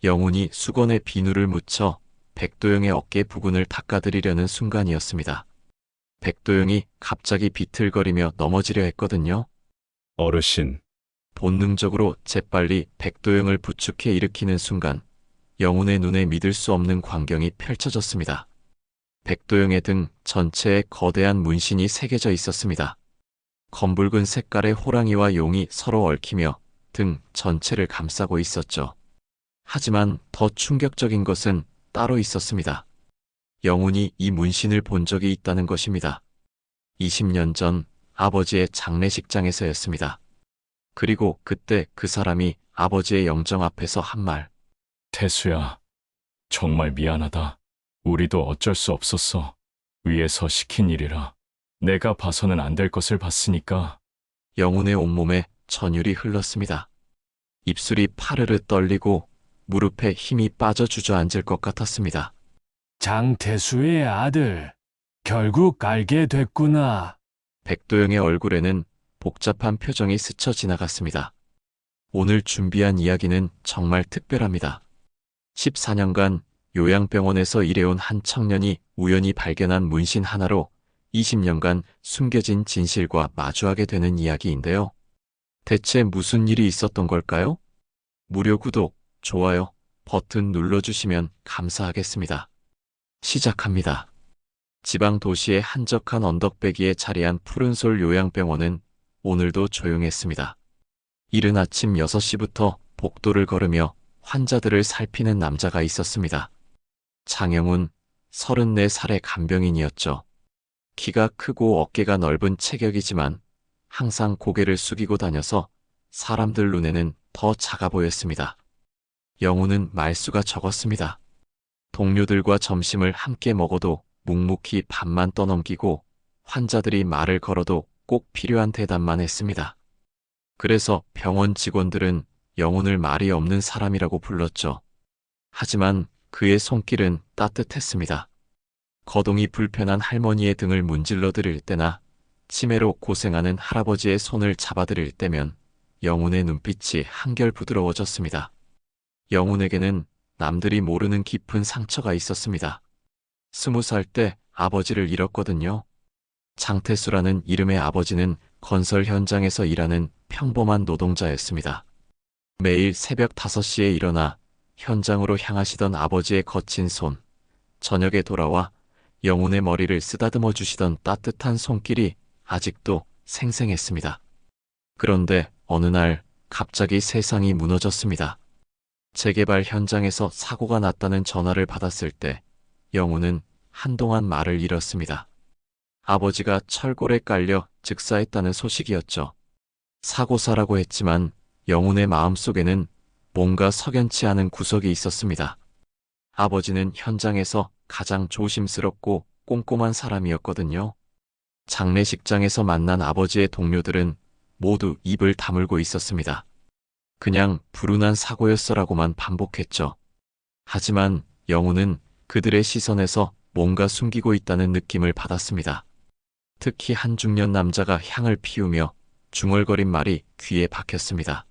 영훈이 수건에 비누를 묻혀 백도영의 어깨 부근을 닦아드리려는 순간이었습니다. 백도영이 갑자기 비틀거리며 넘어지려 했거든요. 어르신, 본능적으로 재빨리 백도영을 부축해 일으키는 순간 영훈의 눈에 믿을 수 없는 광경이 펼쳐졌습니다. 백도영의 등 전체에 거대한 문신이 새겨져 있었습니다. 검붉은 색깔의 호랑이와 용이 서로 얽히며 등 전체를 감싸고 있었죠. 하지만 더 충격적인 것은 따로 있었습니다. 영훈이 이 문신을 본 적이 있다는 것입니다. 20년 전 아버지의 장례식장에서였습니다. 그리고 그때 그 사람이 아버지의 영정 앞에서 한 말. 태수야, 정말 미안하다. 우리도 어쩔 수 없었어. 위에서 시킨 일이라. 내가 봐서는 안 될 것을 봤으니까. 영훈의 온몸에 전율이 흘렀습니다. 입술이 파르르 떨리고 무릎에 힘이 빠져 주저앉을 것 같았습니다. 장태수의 아들, 결국 알게 됐구나. 백도영의 얼굴에는 복잡한 표정이 스쳐 지나갔습니다. 오늘 준비한 이야기는 정말 특별합니다. 14년간 요양병원에서 일해온 한 청년이 우연히 발견한 문신 하나로 20년간 숨겨진 진실과 마주하게 되는 이야기인데요. 대체 무슨 일이 있었던 걸까요? 무료 구독, 좋아요, 버튼 눌러주시면 감사하겠습니다. 시작합니다. 지방 도시의 한적한 언덕배기에 자리한 푸른솔 요양병원은 오늘도 조용했습니다. 이른 아침 6시부터 복도를 걸으며 환자들을 살피는 남자가 있었습니다. 장영훈, 34살의 간병인이었죠. 키가 크고 어깨가 넓은 체격이지만 항상 고개를 숙이고 다녀서 사람들 눈에는 더 작아 보였습니다. 영훈은 말수가 적었습니다. 동료들과 점심을 함께 먹어도 묵묵히 밥만 떠넘기고 환자들이 말을 걸어도 꼭 필요한 대답만 했습니다. 그래서 병원 직원들은 영훈을 말이 없는 사람이라고 불렀죠. 하지만 그의 손길은 따뜻했습니다. 거동이 불편한 할머니의 등을 문질러 드릴 때나 치매로 고생하는 할아버지의 손을 잡아드릴 때면 영훈의 눈빛이 한결 부드러워졌습니다. 영훈에게는 남들이 모르는 깊은 상처가 있었습니다. 20살 때 아버지를 잃었거든요. 장태수라는 이름의 아버지는 건설 현장에서 일하는 평범한 노동자였습니다. 매일 새벽 5시에 일어나 현장으로 향하시던 아버지의 거친 손, 저녁에 돌아와 영훈의 머리를 쓰다듬어 주시던 따뜻한 손길이 아직도 생생했습니다. 그런데 어느 날 갑자기 세상이 무너졌습니다. 재개발 현장에서 사고가 났다는 전화를 받았을 때 영훈은 한동안 말을 잃었습니다. 아버지가 철골에 깔려 즉사했다는 소식이었죠. 사고사라고 했지만 영훈의 마음속에는 뭔가 석연치 않은 구석이 있었습니다. 아버지는 현장에서 가장 조심스럽고 꼼꼼한 사람이었거든요. 장례식장에서 만난 아버지의 동료들은 모두 입을 다물고 있었습니다. 그냥 불운한 사고였어라고만 반복했죠. 하지만 영훈은 그들의 시선에서 뭔가 숨기고 있다는 느낌을 받았습니다. 특히 한 중년 남자가 향을 피우며 중얼거린 말이 귀에 박혔습니다.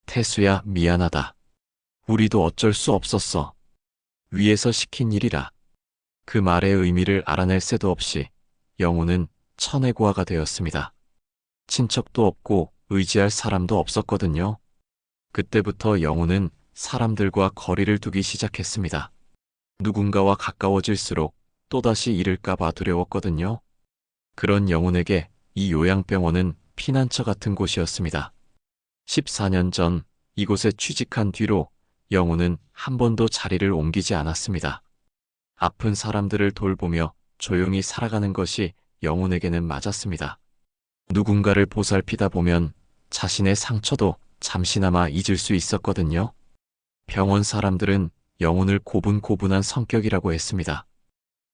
태수야, 미안하다. 우리도 어쩔 수 없었어. 위에서 시킨 일이라. 그 말의 의미를 알아낼 새도 없이 영훈은 천외고아가 되었습니다. 친척도 없고 의지할 사람도 없었거든요. 그때부터 영훈은 사람들과 거리를 두기 시작했습니다. 누군가와 가까워질수록 또다시 잃을까봐 두려웠거든요. 그런 영훈에게 이 요양병원은 피난처 같은 곳이었습니다. 14년 전 이곳에 취직한 뒤로 영훈은 한 번도 자리를 옮기지 않았습니다. 아픈 사람들을 돌보며 조용히 살아가는 것이 영훈에게는 맞았습니다. 누군가를 보살피다 보면 자신의 상처도 잠시나마 잊을 수 있었거든요. 병원 사람들은 영훈을 고분고분한 성격이라고 했습니다.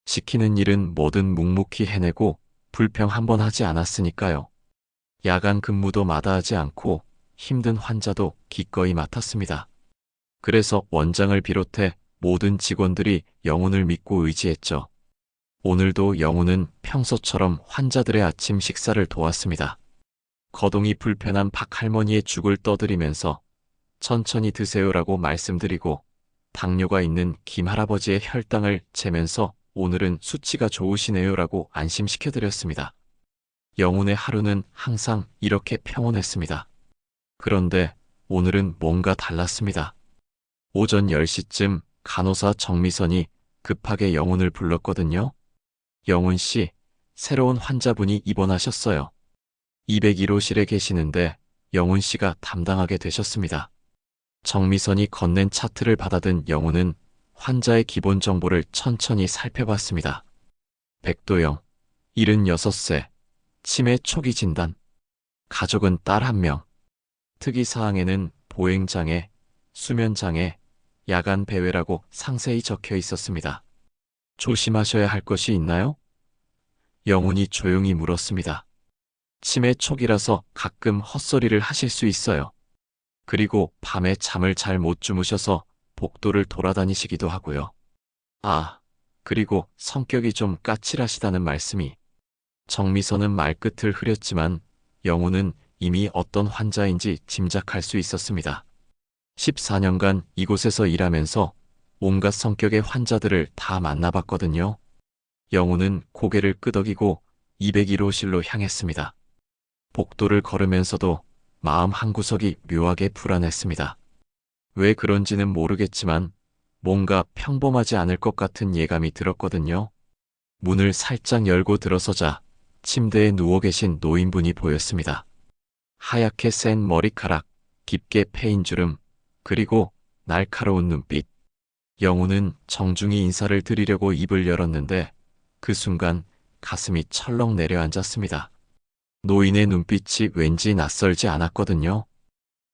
시키는 일은 뭐든 묵묵히 해내고 불평 한 번 하지 않았으니까요. 야간 근무도 마다하지 않고 힘든 환자도 기꺼이 맡았습니다. 그래서 원장을 비롯해 모든 직원들이 영훈을 믿고 의지했죠. 오늘도 영훈은 평소처럼 환자들의 아침 식사를 도왔습니다. 거동이 불편한 박할머니의 죽을 떠드리면서 천천히 드세요라고 말씀드리고 당뇨가 있는 김할아버지의 혈당을 재면서 오늘은 수치가 좋으시네요라고 안심시켜드렸습니다. 영훈의 하루는 항상 이렇게 평온했습니다. 그런데 오늘은 뭔가 달랐습니다. 오전 10시쯤 간호사 정미선이 급하게 영훈을 불렀거든요. 영훈 씨, 새로운 환자분이 입원하셨어요. 201호실에 계시는데 영훈 씨가 담당하게 되셨습니다. 정미선이 건넨 차트를 받아든 영훈은 환자의 기본 정보를 천천히 살펴봤습니다. 백도영, 76세, 치매 초기 진단, 가족은 딸 1명, 특이사항에는 보행장애, 수면장애, 야간 배회라고 상세히 적혀 있었습니다. 조심하셔야 할 것이 있나요? 영훈이 조용히 물었습니다. 치매 초기라서 가끔 헛소리를 하실 수 있어요. 그리고 밤에 잠을 잘 못 주무셔서 복도를 돌아다니시기도 하고요. 아, 그리고 성격이 좀 까칠하시다는 말씀이. 정미선은 말끝을 흐렸지만 영훈은 이미 어떤 환자인지 짐작할 수 있었습니다. 14년간 이곳에서 일하면서 온갖 성격의 환자들을 다 만나봤거든요. 영훈은 고개를 끄덕이고 201호실로 향했습니다. 복도를 걸으면서도 마음 한구석이 묘하게 불안했습니다. 왜 그런지는 모르겠지만 뭔가 평범하지 않을 것 같은 예감이 들었거든요. 문을 살짝 열고 들어서자 침대에 누워 계신 노인분이 보였습니다. 하얗게 센 머리카락, 깊게 패인 주름, 그리고 날카로운 눈빛. 영훈은 정중히 인사를 드리려고 입을 열었는데 그 순간 가슴이 철렁 내려앉았습니다. 노인의 눈빛이 왠지 낯설지 않았거든요.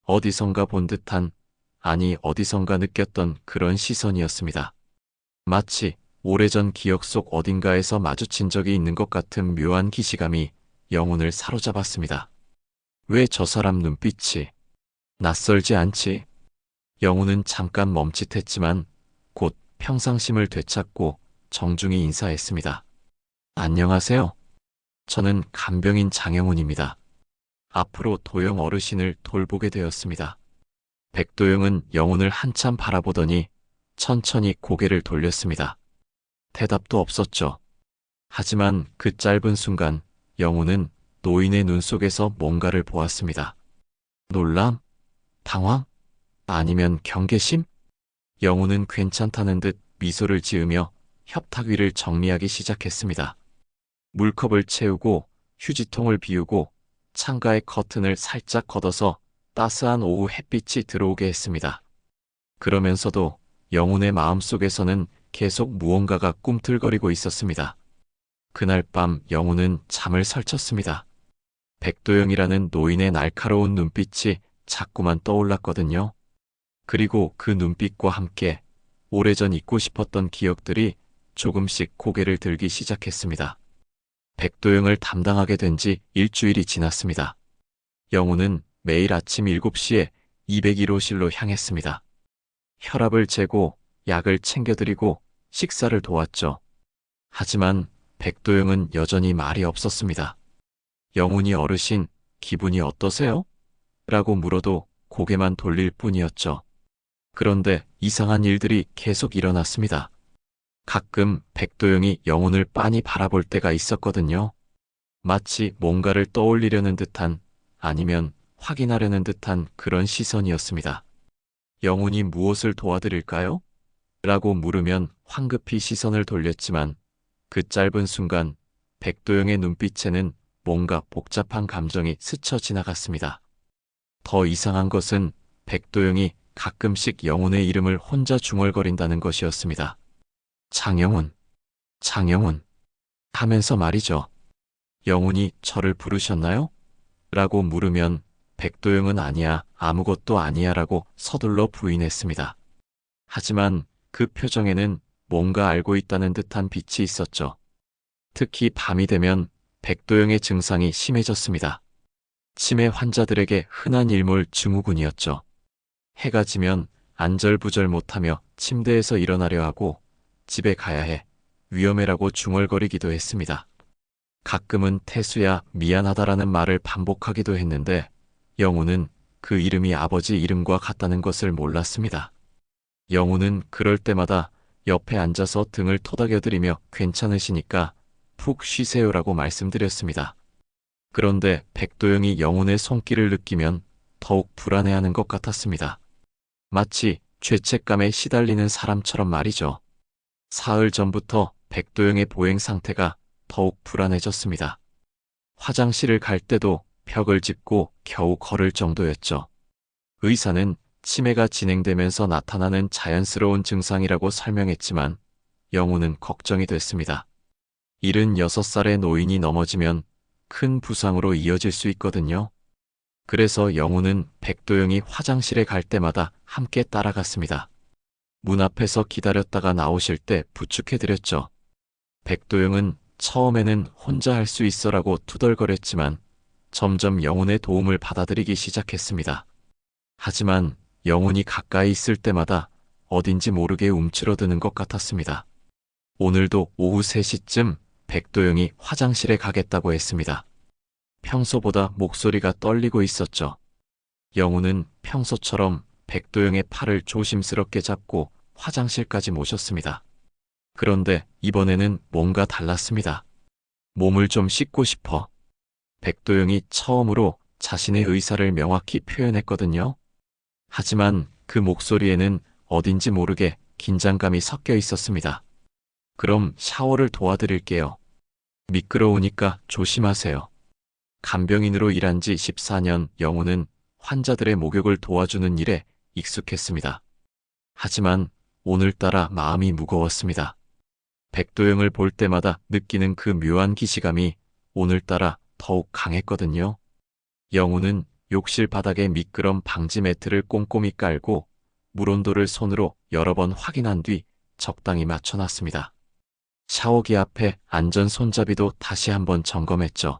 어디선가 본 듯한, 아니 어디선가 느꼈던 그런 시선이었습니다. 마치 오래전 기억 속 어딘가에서 마주친 적이 있는 것 같은 묘한 기시감이 영혼을 사로잡았습니다. 왜 저 사람 눈빛이 낯설지 않지? 영훈은 잠깐 멈칫했지만 곧 평상심을 되찾고 정중히 인사했습니다. 안녕하세요. 저는 간병인 장영훈입니다. 앞으로 도영 어르신을 돌보게 되었습니다. 백도영은 영훈을 한참 바라보더니 천천히 고개를 돌렸습니다. 대답도 없었죠. 하지만 그 짧은 순간 영훈은 노인의 눈 속에서 뭔가를 보았습니다. 놀람? 당황? 아니면 경계심? 영훈은 괜찮다는 듯 미소를 지으며 협탁 위를 정리하기 시작했습니다. 물컵을 채우고 휴지통을 비우고 창가의 커튼을 살짝 걷어서 따스한 오후 햇빛이 들어오게 했습니다. 그러면서도 영훈의 마음속에서는 계속 무언가가 꿈틀거리고 있었습니다. 그날 밤 영훈은 잠을 설쳤습니다. 백도영이라는 노인의 날카로운 눈빛이 자꾸만 떠올랐거든요. 그리고 그 눈빛과 함께 오래전 잊고 싶었던 기억들이 조금씩 고개를 들기 시작했습니다. 백도영을 담당하게 된 지 일주일이 지났습니다. 영훈은 매일 아침 7시에 201호실로 향했습니다. 혈압을 재고 약을 챙겨드리고 식사를 도왔죠. 하지만 백도영은 여전히 말이 없었습니다. 영훈이 어르신, 기분이 어떠세요? 라고 물어도 고개만 돌릴 뿐이었죠. 그런데 이상한 일들이 계속 일어났습니다. 가끔 백도영이 영훈을 빤히 바라볼 때가 있었거든요. 마치 뭔가를 떠올리려는 듯한, 아니면 확인하려는 듯한 그런 시선이었습니다. 영훈이 무엇을 도와드릴까요? 라고 물으면 황급히 시선을 돌렸지만 그 짧은 순간 백도영의 눈빛에는 뭔가 복잡한 감정이 스쳐 지나갔습니다. 더 이상한 것은 백도영이 가끔씩 영훈의 이름을 혼자 중얼거린다는 것이었습니다. 장영훈, 장영훈 하면서 말이죠. 영훈이 저를 부르셨나요? 라고 물으면 백도영은 아니야, 아무것도 아니야 라고 서둘러 부인했습니다. 하지만 그 표정에는 뭔가 알고 있다는 듯한 빛이 있었죠. 특히 밤이 되면 백도영의 증상이 심해졌습니다. 치매 환자들에게 흔한 일몰 증후군이었죠. 해가 지면 안절부절 못하며 침대에서 일어나려 하고 집에 가야 해, 위험해라고 중얼거리기도 했습니다. 가끔은 태수야, 미안하다라는 말을 반복하기도 했는데 영훈은 그 이름이 아버지 이름과 같다는 것을 몰랐습니다. 영우는 그럴 때마다 옆에 앉아서 등을 토닥여드리며 괜찮으시니까 푹 쉬세요라고 말씀드렸습니다. 그런데 백도영이 영훈의 손길을 느끼면 더욱 불안해하는 것 같았습니다. 마치 죄책감에 시달리는 사람처럼 말이죠. 사흘 전부터 백도영의 보행 상태가 더욱 불안해졌습니다. 화장실을 갈 때도 벽을 짚고 겨우 걸을 정도였죠. 의사는 치매가 진행되면서 나타나는 자연스러운 증상이라고 설명했지만 영우는 걱정이 됐습니다. 76살의 노인이 넘어지면 큰 부상으로 이어질 수 있거든요. 그래서 영우는 백도영이 화장실에 갈 때마다 함께 따라갔습니다. 문 앞에서 기다렸다가 나오실 때 부축해드렸죠. 백도영은 처음에는 혼자 할 수 있어라고 투덜거렸지만 점점 영훈의 도움을 받아들이기 시작했습니다. 하지만 영훈이 가까이 있을 때마다 어딘지 모르게 움츠러드는 것 같았습니다. 오늘도 오후 3시쯤 백도영이 화장실에 가겠다고 했습니다. 평소보다 목소리가 떨리고 있었죠. 영훈은 평소처럼 백도영의 팔을 조심스럽게 잡고 화장실까지 모셨습니다. 그런데 이번에는 뭔가 달랐습니다. 몸을 좀 씻고 싶어. 백도영이 처음으로 자신의 의사를 명확히 표현했거든요. 하지만 그 목소리에는 어딘지 모르게 긴장감이 섞여 있었습니다. 그럼 샤워를 도와드릴게요. 미끄러우니까 조심하세요. 간병인으로 일한 지 14년 영훈은 환자들의 목욕을 도와주는 일에 익숙했습니다. 하지만 오늘따라 마음이 무거웠습니다. 백도영을 볼 때마다 느끼는 그 묘한 기시감이 오늘따라 더욱 강했거든요. 영훈은 욕실 바닥에 미끄럼 방지 매트를 꼼꼼히 깔고 물온도를 손으로 여러 번 확인한 뒤 적당히 맞춰놨습니다. 샤워기 앞에 안전 손잡이도 다시 한번 점검했죠.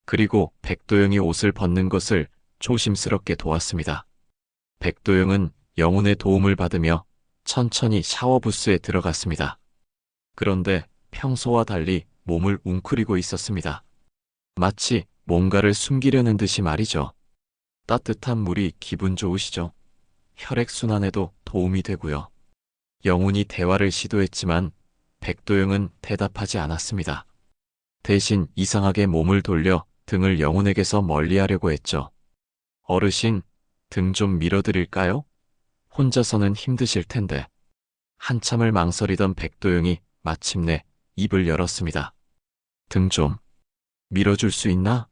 그리고 백도영이 옷을 벗는 것을 조심스럽게 도왔습니다. 백도영은 영훈의 도움을 받으며 천천히 샤워 부스에 들어갔습니다. 그런데 평소와 달리 몸을 웅크리고 있었습니다. 마치 뭔가를 숨기려는 듯이 말이죠. 따뜻한 물이 기분 좋으시죠? 혈액순환에도 도움이 되고요. 영훈이 대화를 시도했지만 백도영은 대답하지 않았습니다. 대신 이상하게 몸을 돌려 등을 영훈에게서 멀리하려고 했죠. 어르신, 등 좀 밀어드릴까요? 혼자서는 힘드실 텐데. 한참을 망설이던 백도영이 마침내 입을 열었습니다. 등 좀 밀어줄 수 있나?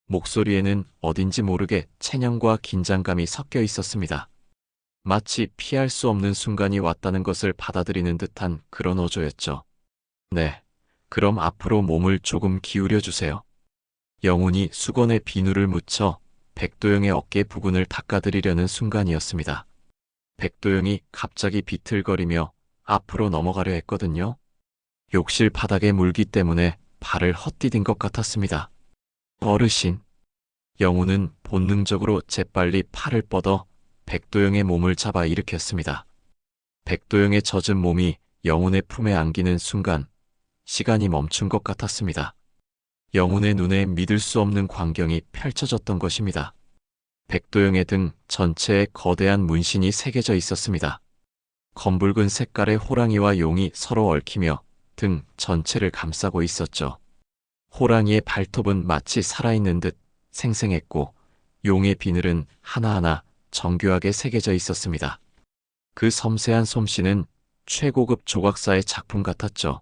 목소리에는 어딘지 모르게 체념과 긴장감이 섞여 있었습니다. 마치 피할 수 없는 순간이 왔다는 것을 받아들이는 듯한 그런 어조였죠. 네, 그럼 앞으로 몸을 조금 기울여 주세요. 영훈이 수건에 비누를 묻혀 백도영의 어깨 부근을 닦아드리려는 순간이었습니다. 백도영이 갑자기 비틀거리며 앞으로 넘어가려 했거든요. 욕실 바닥의 물기 때문에 발을 헛디딘 것 같았습니다. 어르신. 영훈은 본능적으로 재빨리 팔을 뻗어 백도영의 몸을 잡아 일으켰습니다. 백도영의 젖은 몸이 영훈의 품에 안기는 순간 시간이 멈춘 것 같았습니다. 영훈의 눈에 믿을 수 없는 광경이 펼쳐졌던 것입니다. 백도영의 등 전체에 거대한 문신이 새겨져 있었습니다. 검붉은 색깔의 호랑이와 용이 서로 얽히며 등 전체를 감싸고 있었죠. 호랑이의 발톱은 마치 살아있는 듯 생생했고 용의 비늘은 하나하나 정교하게 새겨져 있었습니다. 그 섬세한 솜씨는 최고급 조각사의 작품 같았죠.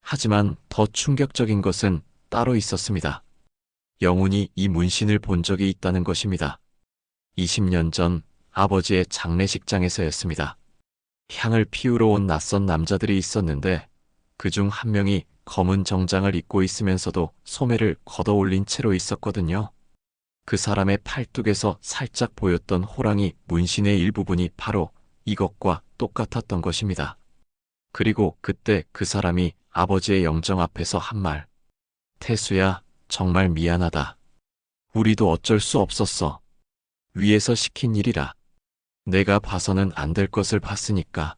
하지만 더 충격적인 것은 따로 있었습니다. 영훈이 이 문신을 본 적이 있다는 것입니다. 20년 전 아버지의 장례식장에서였습니다. 향을 피우러 온 낯선 남자들이 있었는데 그중 한 명이 검은 정장을 입고 있으면서도 소매를 걷어올린 채로 있었거든요. 그 사람의 팔뚝에서 살짝 보였던 호랑이 문신의 일부분이 바로 이것과 똑같았던 것입니다. 그리고 그때 그 사람이 아버지의 영정 앞에서 한 말. 태수야, 정말 미안하다. 우리도 어쩔 수 없었어. 위에서 시킨 일이라. 내가 봐서는 안 될 것을 봤으니까.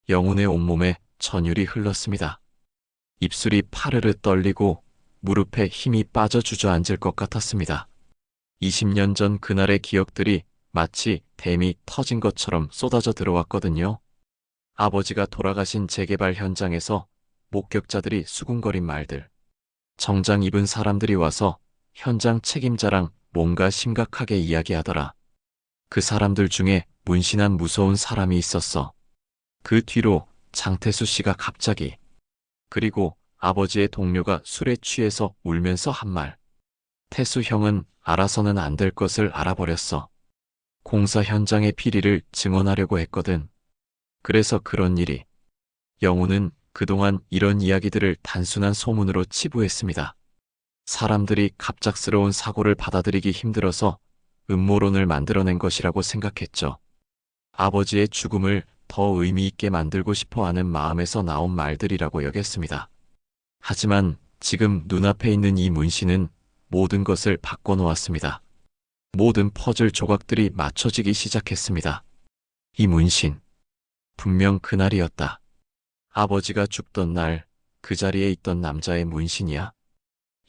영훈의 온몸에 전율이 흘렀습니다. 입술이 파르르 떨리고 무릎에 힘이 빠져 주저앉을 것 같았습니다. 20년 전 그날의 기억들이 마치 댐이 터진 것처럼 쏟아져 들어왔거든요. 아버지가 돌아가신 재개발 현장에서 목격자들이 수군거린 말들. 정장 입은 사람들이 와서 현장 책임자랑 뭔가 심각하게 이야기하더라. 그 사람들 중에 문신한 무서운 사람이 있었어. 그 뒤로 장태수 씨가 갑자기, 그리고 아버지의 동료가 술에 취해서 울면서 한 말. 태수 형은 알아서는 안 될 것을 알아버렸어. 공사 현장의 비리를 증언하려고 했거든. 그래서 그런 일이. 영우는 그동안 이런 이야기들을 단순한 소문으로 치부했습니다. 사람들이 갑작스러운 사고를 받아들이기 힘들어서 음모론을 만들어낸 것이라고 생각했죠. 아버지의 죽음을 더 의미 있게 만들고 싶어 하는 마음에서 나온 말들이라고 여겼습니다. 하지만 지금 눈앞에 있는 이 문신은 모든 것을 바꿔놓았습니다. 모든 퍼즐 조각들이 맞춰지기 시작했습니다. 이 문신. 분명 그날이었다. 아버지가 죽던 날 그 자리에 있던 남자의 문신이야.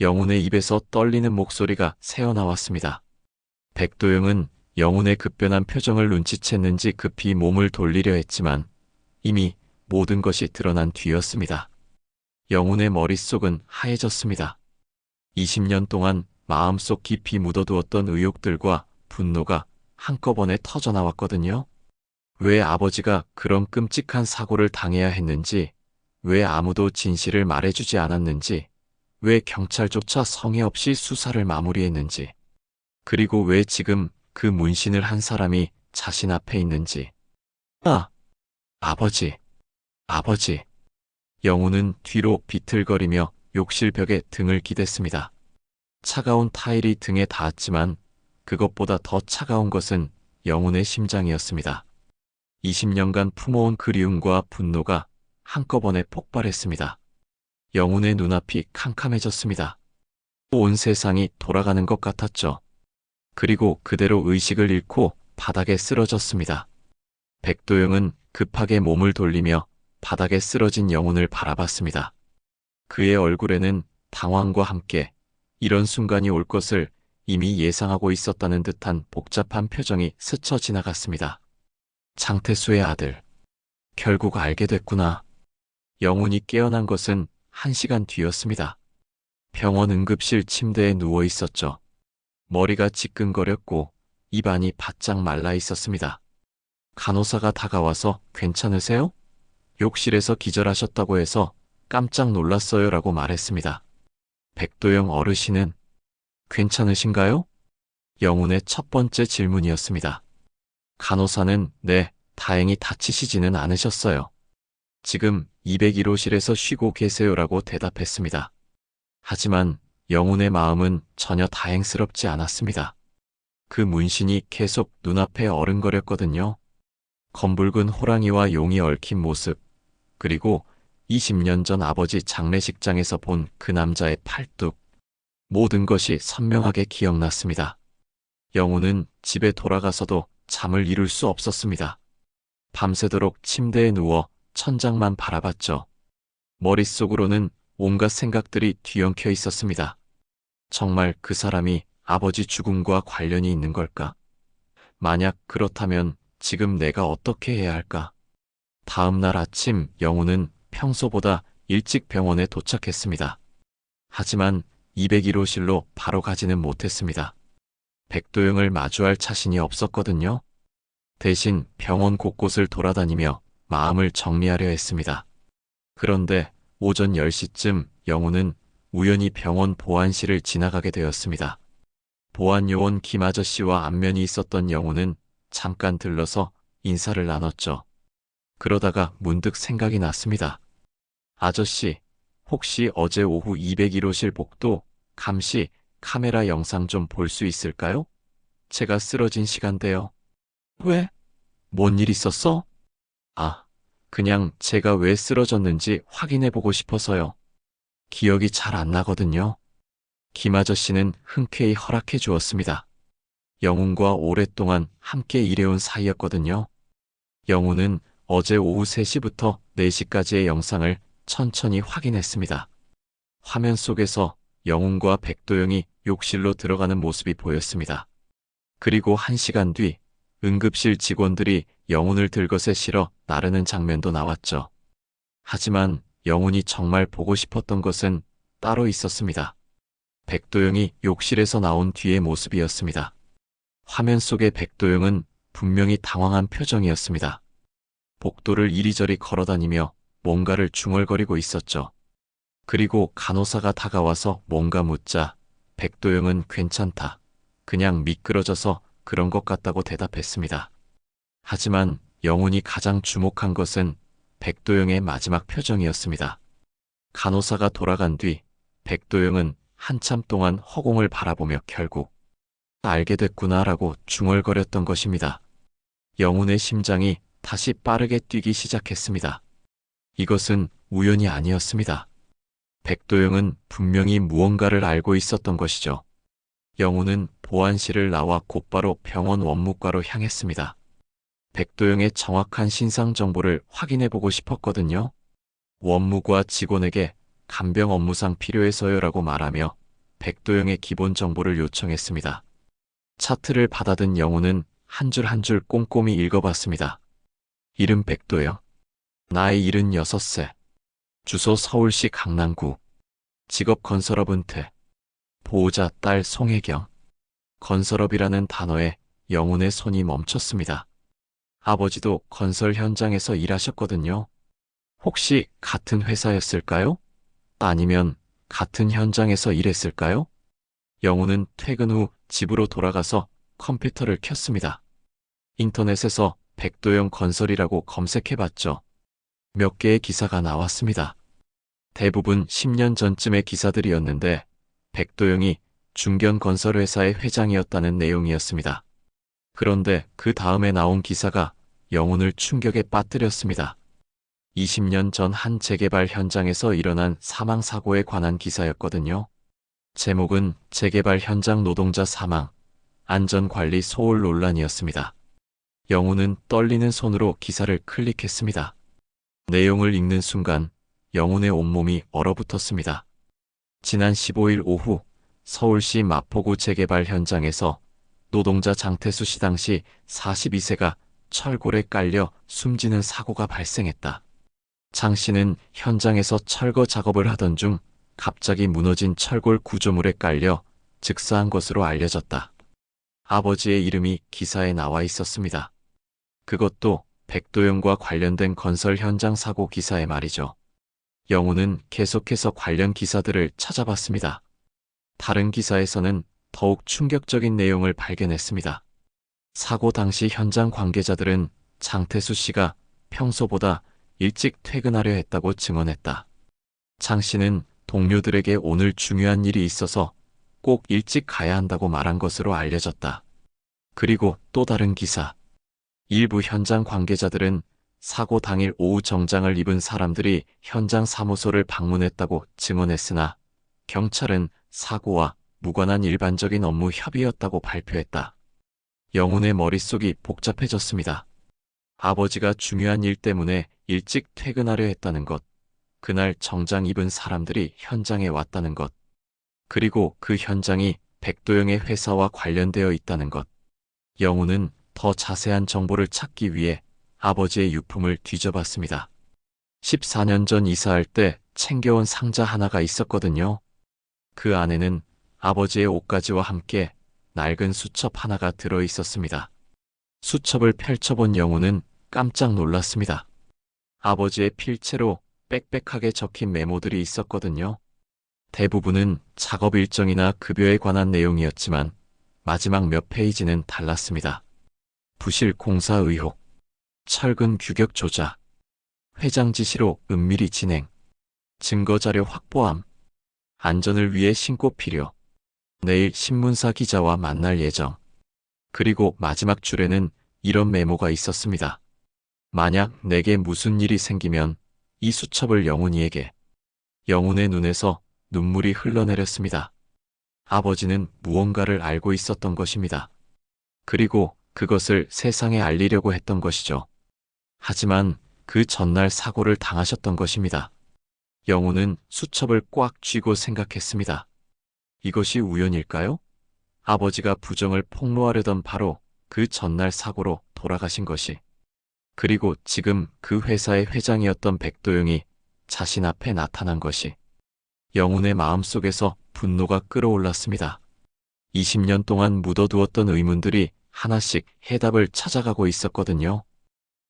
영훈의 입에서 떨리는 목소리가 새어나왔습니다. 백도영은 영훈의 급변한 표정을 눈치챘는지 급히 몸을 돌리려 했지만 이미 모든 것이 드러난 뒤였습니다. 영훈의 머릿속은 하얘졌습니다. 20년 동안 마음속 깊이 묻어두었던 의혹들과 분노가 한꺼번에 터져나왔거든요. 왜 아버지가 그런 끔찍한 사고를 당해야 했는지, 왜 아무도 진실을 말해주지 않았는지, 왜 경찰조차 성의 없이 수사를 마무리했는지, 그리고 왜 지금 그 문신을 한 사람이 자신 앞에 있는지. 아버지. 영훈은 뒤로 비틀거리며 욕실 벽에 등을 기댔습니다. 차가운 타일이 등에 닿았지만 그것보다 더 차가운 것은 영훈의 심장이었습니다. 20년간 품어온 그리움과 분노가 한꺼번에 폭발했습니다. 영훈의 눈앞이 캄캄해졌습니다. 온 세상이 돌아가는 것 같았죠. 그리고 그대로 의식을 잃고 바닥에 쓰러졌습니다. 백도영은 급하게 몸을 돌리며 바닥에 쓰러진 영훈을 바라봤습니다. 그의 얼굴에는 당황과 함께 이런 순간이 올 것을 이미 예상하고 있었다는 듯한 복잡한 표정이 스쳐 지나갔습니다. 장태수의 아들. 결국 알게 됐구나. 영훈이 깨어난 것은 1시간 뒤였습니다. 병원 응급실 침대에 누워 있었죠. 머리가 지끈거렸고 입안이 바짝 말라 있었습니다. 간호사가 다가와서 괜찮으세요? 욕실에서 기절하셨다고 해서 깜짝 놀랐어요라고 말했습니다. 백도영 어르신은 괜찮으신가요? 영훈의 첫 번째 질문이었습니다. 간호사는 네, 다행히 다치시지는 않으셨어요. 지금 201호실에서 쉬고 계세요라고 대답했습니다. 하지만 영훈의 마음은 전혀 다행스럽지 않았습니다. 그 문신이 계속 눈앞에 어른거렸거든요. 검붉은 호랑이와 용이 얽힌 모습, 그리고 20년 전 아버지 장례식장에서 본 그 남자의 팔뚝. 모든 것이 선명하게 기억났습니다. 영훈은 집에 돌아가서도 잠을 이룰 수 없었습니다. 밤새도록 침대에 누워 천장만 바라봤죠. 머릿속으로는 온갖 생각들이 뒤엉켜 있었습니다. 정말 그 사람이 아버지 죽음과 관련이 있는 걸까? 만약 그렇다면 지금 내가 어떻게 해야 할까? 다음 날 아침 영훈은 평소보다 일찍 병원에 도착했습니다. 하지만 201호실로 바로 가지는 못했습니다. 백도영을 마주할 자신이 없었거든요. 대신 병원 곳곳을 돌아다니며 마음을 정리하려 했습니다. 그런데 오전 10시쯤 영훈은 우연히 병원 보안실을 지나가게 되었습니다. 보안요원 김 아저씨와 안면이 있었던 영훈은 잠깐 들러서 인사를 나눴죠. 그러다가 문득 생각이 났습니다. 아저씨, 혹시 어제 오후 201호실 복도 감시 카메라 영상 좀 볼 수 있을까요? 제가 쓰러진 시간대요. 왜? 뭔 일 있었어? 그냥 제가 왜 쓰러졌는지 확인해보고 싶어서요. 기억이 잘 안 나거든요. 김 아저씨는 흔쾌히 허락해 주었습니다. 영훈과 오랫동안 함께 일해온 사이였거든요. 영훈은 어제 오후 3시부터 4시까지의 영상을 천천히 확인했습니다. 화면 속에서 영훈과 백도영이 욕실로 들어가는 모습이 보였습니다. 그리고 1시간 뒤 응급실 직원들이 영훈을 들것에 실어 나르는 장면도 나왔죠. 하지만 영훈이 정말 보고 싶었던 것은 따로 있었습니다. 백도영이 욕실에서 나온 뒤의 모습이었습니다. 화면 속의 백도영은 분명히 당황한 표정이었습니다. 복도를 이리저리 걸어다니며 뭔가를 중얼거리고 있었죠. 그리고 간호사가 다가와서 뭔가 묻자 백도영은 괜찮다. 그냥 미끄러져서 그런 것 같다고 대답했습니다. 하지만 영훈이 가장 주목한 것은 백도영의 마지막 표정이었습니다. 간호사가 돌아간 뒤 백도영은 한참 동안 허공을 바라보며 결국 알게 됐구나라고 중얼거렸던 것입니다. 영훈의 심장이 다시 빠르게 뛰기 시작했습니다. 이것은 우연이 아니었습니다. 백도영은 분명히 무언가를 알고 있었던 것이죠. 영훈은 보안실을 나와 곧바로 병원 원무과로 향했습니다. 백도영의 정확한 신상 정보를 확인해보고 싶었거든요. 원무과 직원에게 간병 업무상 필요해서요라고 말하며 백도영의 기본 정보를 요청했습니다. 차트를 받아든 영훈은 한 줄 한 줄 꼼꼼히 읽어봤습니다. 이름 백도영, 나이 76세, 주소 서울시 강남구, 직업 건설업 은퇴, 보호자 딸 송혜경. 건설업이라는 단어에 영훈의 손이 멈췄습니다. 아버지도 건설 현장에서 일하셨거든요. 혹시 같은 회사였을까요? 아니면 같은 현장에서 일했을까요? 영훈은 퇴근 후 집으로 돌아가서 컴퓨터를 켰습니다. 인터넷에서 백도영 건설이라고 검색해봤죠. 몇 개의 기사가 나왔습니다. 대부분 10년 전쯤의 기사들이었는데 백도영이 중견건설회사의 회장이었다는 내용이었습니다. 그런데 그 다음에 나온 기사가 영훈을 충격에 빠뜨렸습니다. 20년 전 한 재개발 현장에서 일어난 사망사고에 관한 기사였거든요. 제목은 재개발 현장 노동자 사망, 안전관리 소홀 논란이었습니다. 영훈은 떨리는 손으로 기사를 클릭했습니다. 내용을 읽는 순간 영훈의 온몸이 얼어붙었습니다. 지난 15일 오후 서울시 마포구 재개발 현장에서 노동자 장태수 씨 당시 42세가 철골에 깔려 숨지는 사고가 발생했다. 장 씨는 현장에서 철거 작업을 하던 중 갑자기 무너진 철골 구조물에 깔려 즉사한 것으로 알려졌다. 아버지의 이름이 기사에 나와 있었습니다. 그것도 백도영과 관련된 건설 현장 사고 기사에 말이죠. 영훈은 계속해서 관련 기사들을 찾아봤습니다. 다른 기사에서는 더욱 충격적인 내용을 발견했습니다. 사고 당시 현장 관계자들은 장태수 씨가 평소보다 일찍 퇴근하려 했다고 증언했다. 장 씨는 동료들에게 오늘 중요한 일이 있어서 꼭 일찍 가야 한다고 말한 것으로 알려졌다. 그리고 또 다른 기사. 일부 현장 관계자들은 사고 당일 오후 정장을 입은 사람들이 현장 사무소를 방문했다고 증언했으나 경찰은 사고와 무관한 일반적인 업무 협의였다고 발표했다. 영훈의 머릿속이 복잡해졌습니다. 아버지가 중요한 일 때문에 일찍 퇴근하려 했다는 것, 그날 정장 입은 사람들이 현장에 왔다는 것, 그리고 그 현장이 백도영의 회사와 관련되어 있다는 것. 영훈은 더 자세한 정보를 찾기 위해 아버지의 유품을 뒤져봤습니다. 14년 전 이사할 때 챙겨온 상자 하나가 있었거든요. 그 안에는 아버지의 옷가지와 함께 낡은 수첩 하나가 들어 있었습니다. 수첩을 펼쳐본 영훈은 깜짝 놀랐습니다. 아버지의 필체로 빽빽하게 적힌 메모들이 있었거든요. 대부분은 작업 일정이나 급여에 관한 내용이었지만 마지막 몇 페이지는 달랐습니다. 부실 공사 의혹, 철근 규격 조작, 회장 지시로 은밀히 진행, 증거자료 확보함, 안전을 위해 신고 필요, 내일 신문사 기자와 만날 예정. 그리고 마지막 줄에는 이런 메모가 있었습니다. 만약 내게 무슨 일이 생기면 이 수첩을 영훈이에게. 영훈의 눈에서 눈물이 흘러내렸습니다. 아버지는 무언가를 알고 있었던 것입니다. 그리고 그것을 세상에 알리려고 했던 것이죠. 하지만 그 전날 사고를 당하셨던 것입니다. 영훈은 수첩을 꽉 쥐고 생각했습니다. 이것이 우연일까요? 아버지가 부정을 폭로하려던 바로 그 전날 사고로 돌아가신 것이. 그리고 지금 그 회사의 회장이었던 백도영이 자신 앞에 나타난 것이. 영훈의 마음속에서 분노가 끓어올랐습니다. 20년 동안 묻어두었던 의문들이 하나씩 해답을 찾아가고 있었거든요.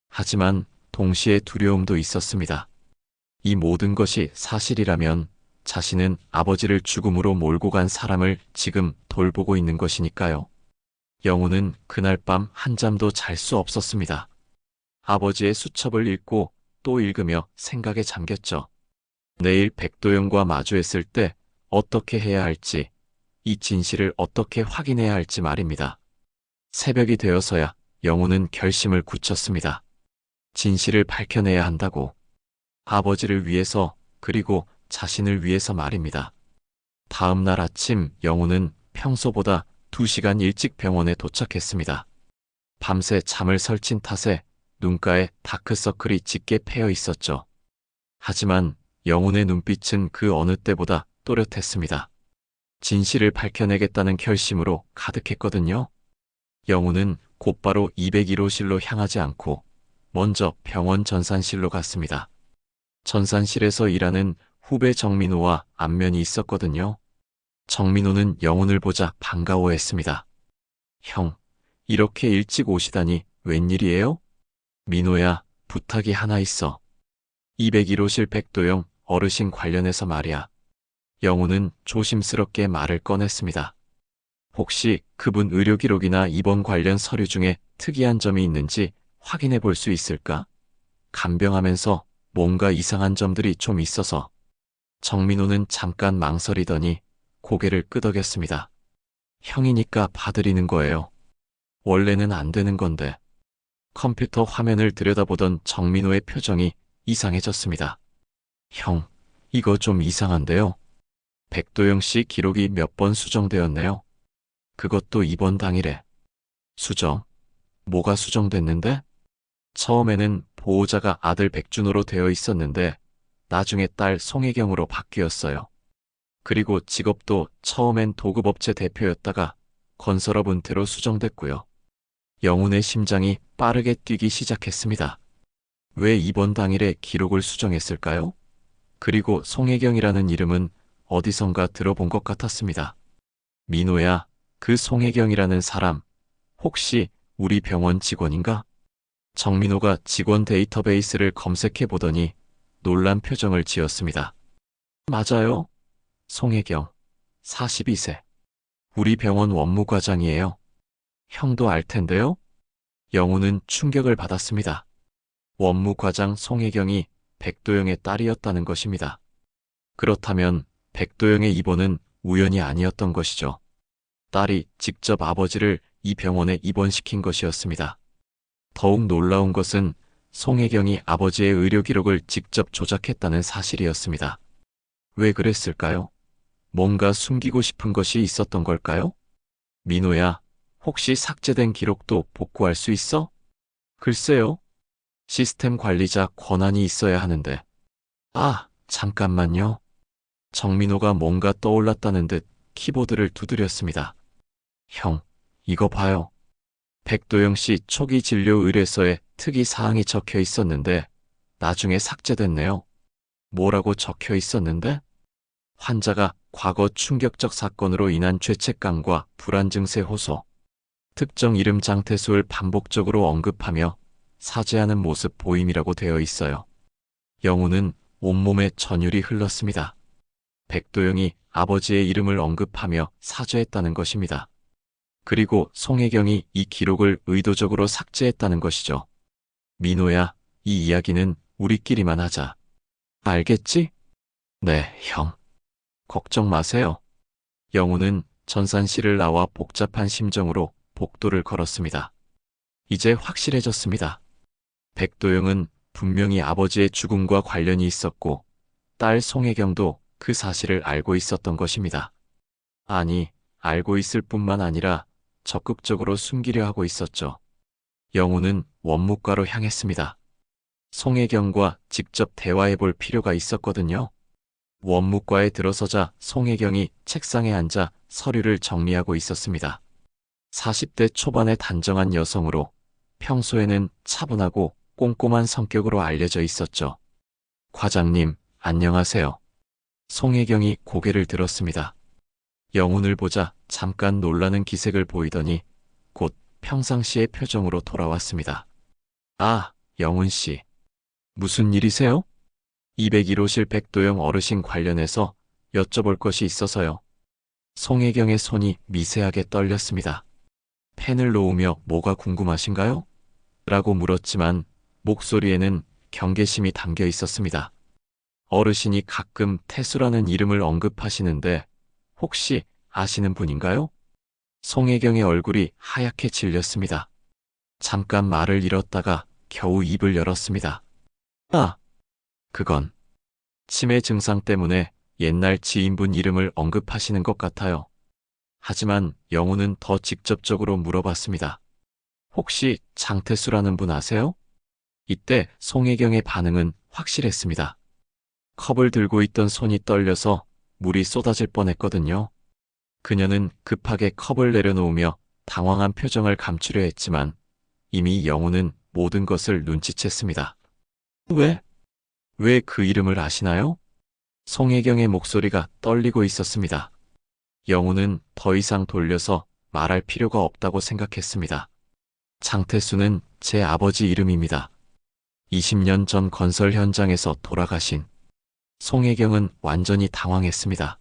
하지만 동시에 두려움도 있었습니다. 이 모든 것이 사실이라면 자신은 아버지를 죽음으로 몰고 간 사람을 지금 돌보고 있는 것이니까요. 영훈은 그날 밤 한잠도 잘 수 없었습니다. 아버지의 수첩을 읽고 또 읽으며 생각에 잠겼죠. 내일 백도영과 마주했을 때 어떻게 해야 할지, 이 진실을 어떻게 확인해야 할지 말입니다. 새벽이 되어서야 영훈은 결심을 굳혔습니다. 진실을 밝혀내야 한다고. 아버지를 위해서, 그리고 자신을 위해서 말입니다. 다음 날 아침 영훈은 평소보다 2시간 일찍 병원에 도착했습니다. 밤새 잠을 설친 탓에 눈가에 다크서클이 짙게 패여 있었죠. 하지만 영훈의 눈빛은 그 어느 때보다 또렷했습니다. 진실을 밝혀내겠다는 결심으로 가득했거든요. 영훈은 곧바로 201호실로 향하지 않고 먼저 병원 전산실로 갔습니다. 전산실에서 일하는 후배 정민호와 안면이 있었거든요. 정민호는 영훈을 보자 반가워했습니다. 형, 이렇게 일찍 오시다니 웬일이에요? 민호야, 부탁이 하나 있어. 201호실 백도영 어르신 관련해서 말이야. 영훈은 조심스럽게 말을 꺼냈습니다. 혹시 그분 의료 기록이나 입원 관련 서류 중에 특이한 점이 있는지 확인해 볼 수 있을까? 간병하면서 뭔가 이상한 점들이 좀 있어서. 정민호는 잠깐 망설이더니 고개를 끄덕였습니다. 형이니까 봐드리는 거예요. 원래는 안 되는 건데. 컴퓨터 화면을 들여다보던 정민호의 표정이 이상해졌습니다. 형, 이거 좀 이상한데요. 백도영 씨 기록이 몇 번 수정되었네요. 그것도 입원 당일에. 수정? 뭐가 수정됐는데? 처음에는 보호자가 아들 백준호로 되어 있었는데 나중에 딸 송혜경으로 바뀌었어요. 그리고 직업도 처음엔 도급업체 대표였다가 건설업 은퇴로 수정됐고요. 영훈의 심장이 빠르게 뛰기 시작했습니다. 왜 입원 당일에 기록을 수정했을까요? 그리고 송혜경이라는 이름은 어디선가 들어본 것 같았습니다. 민호야, 그 송혜경이라는 사람, 혹시 우리 병원 직원인가? 정민호가 직원 데이터베이스를 검색해 보더니 놀란 표정을 지었습니다. 맞아요. 송혜경, 42세. 우리 병원 원무과장이에요. 형도 알 텐데요? 영훈은 충격을 받았습니다. 원무과장 송혜경이 백도영의 딸이었다는 것입니다. 그렇다면 백도영의 입원은 우연이 아니었던 것이죠. 딸이 직접 아버지를 이 병원에 입원시킨 것이었습니다. 더욱 놀라운 것은 송혜경이 아버지의 의료 기록을 직접 조작했다는 사실이었습니다. 왜 그랬을까요? 뭔가 숨기고 싶은 것이 있었던 걸까요? 민호야, 혹시 삭제된 기록도 복구할 수 있어? 글쎄요. 시스템 관리자 권한이 있어야 하는데. 아, 잠깐만요. 정민호가 뭔가 떠올랐다는 듯 키보드를 두드렸습니다. 형, 이거 봐요. 백도영 씨 초기 진료 의뢰서에 특이 사항이 적혀 있었는데 나중에 삭제됐네요. 뭐라고 적혀 있었는데? 환자가 과거 충격적 사건으로 인한 죄책감과 불안 증세 호소, 특정 이름 장태수를 반복적으로 언급하며 사죄하는 모습 보임이라고 되어 있어요. 영훈은 온몸에 전율이 흘렀습니다. 백도영이 아버지의 이름을 언급하며 사죄했다는 것입니다. 그리고 송혜경이 이 기록을 의도적으로 삭제했다는 것이죠. 민호야, 이 이야기는 우리끼리만 하자. 알겠지? 네, 형. 걱정 마세요. 영훈은 전산실을 나와 복잡한 심정으로 복도를 걸었습니다. 이제 확실해졌습니다. 백도영은 분명히 아버지의 죽음과 관련이 있었고 딸 송혜경도 그 사실을 알고 있었던 것입니다. 아니, 알고 있을 뿐만 아니라 적극적으로 숨기려 하고 있었죠. 영훈은 원무과로 향했습니다. 송혜경과 직접 대화해 볼 필요가 있었거든요. 원무과에 들어서자 송혜경이 책상에 앉아 서류를 정리하고 있었습니다. 40대 초반의 단정한 여성으로 평소에는 차분하고 꼼꼼한 성격으로 알려져 있었죠. 과장님, 안녕하세요. 송혜경이 고개를 들었습니다. 영훈을 보자 잠깐 놀라는 기색을 보이더니 곧 평상시의 표정으로 돌아왔습니다. 아, 영훈 씨. 무슨 일이세요? 201호실 백도영 어르신 관련해서 여쭤볼 것이 있어서요. 송혜경의 손이 미세하게 떨렸습니다. 펜을 놓으며 뭐가 궁금하신가요? 라고 물었지만 목소리에는 경계심이 담겨 있었습니다. 어르신이 가끔 태수라는 이름을 언급하시는데 혹시 아시는 분인가요? 송혜경의 얼굴이 하얗게 질렸습니다. 잠깐 말을 잃었다가 겨우 입을 열었습니다. 아, 그건 치매 증상 때문에 옛날 지인분 이름을 언급하시는 것 같아요. 하지만 영훈은 더 직접적으로 물어봤습니다. 혹시 장태수라는 분 아세요? 이때 송혜경의 반응은 확실했습니다. 컵을 들고 있던 손이 떨려서 물이 쏟아질 뻔했거든요. 그녀는 급하게 컵을 내려놓으며 당황한 표정을 감추려 했지만 이미 영훈은 모든 것을 눈치챘습니다. 왜 그 이름을 아시나요? 송혜경의 목소리가 떨리고 있었습니다. 영훈은 더 이상 돌려서 말할 필요가 없다고 생각했습니다. 장태수는 제 아버지 이름입니다. 20년 전 건설 현장에서 돌아가신. 송혜경은 완전히 당황했습니다.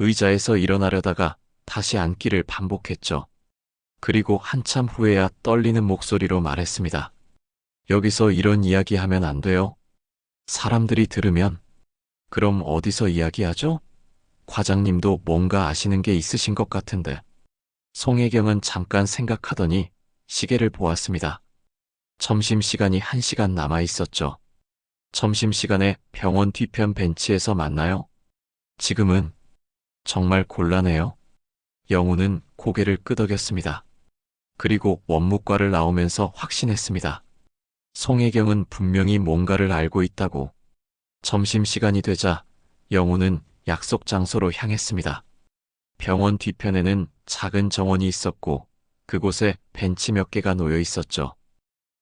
의자에서 일어나려다가 다시 앉기를 반복했죠. 그리고 한참 후에야 떨리는 목소리로 말했습니다. 여기서 이런 이야기하면 안 돼요. 사람들이 들으면. 그럼 어디서 이야기하죠? 과장님도 뭔가 아시는 게 있으신 것 같은데. 송혜경은 잠깐 생각하더니 시계를 보았습니다. 점심시간이 1시간 남아 있었죠. 점심시간에 병원 뒤편 벤치에서 만나요? 지금은 정말 곤란해요. 영훈은 고개를 끄덕였습니다. 그리고 원무과를 나오면서 확신했습니다. 송혜경은 분명히 뭔가를 알고 있다고. 점심시간이 되자 영훈은 약속 장소로 향했습니다. 병원 뒤편에는 작은 정원이 있었고 그곳에 벤치 몇 개가 놓여 있었죠.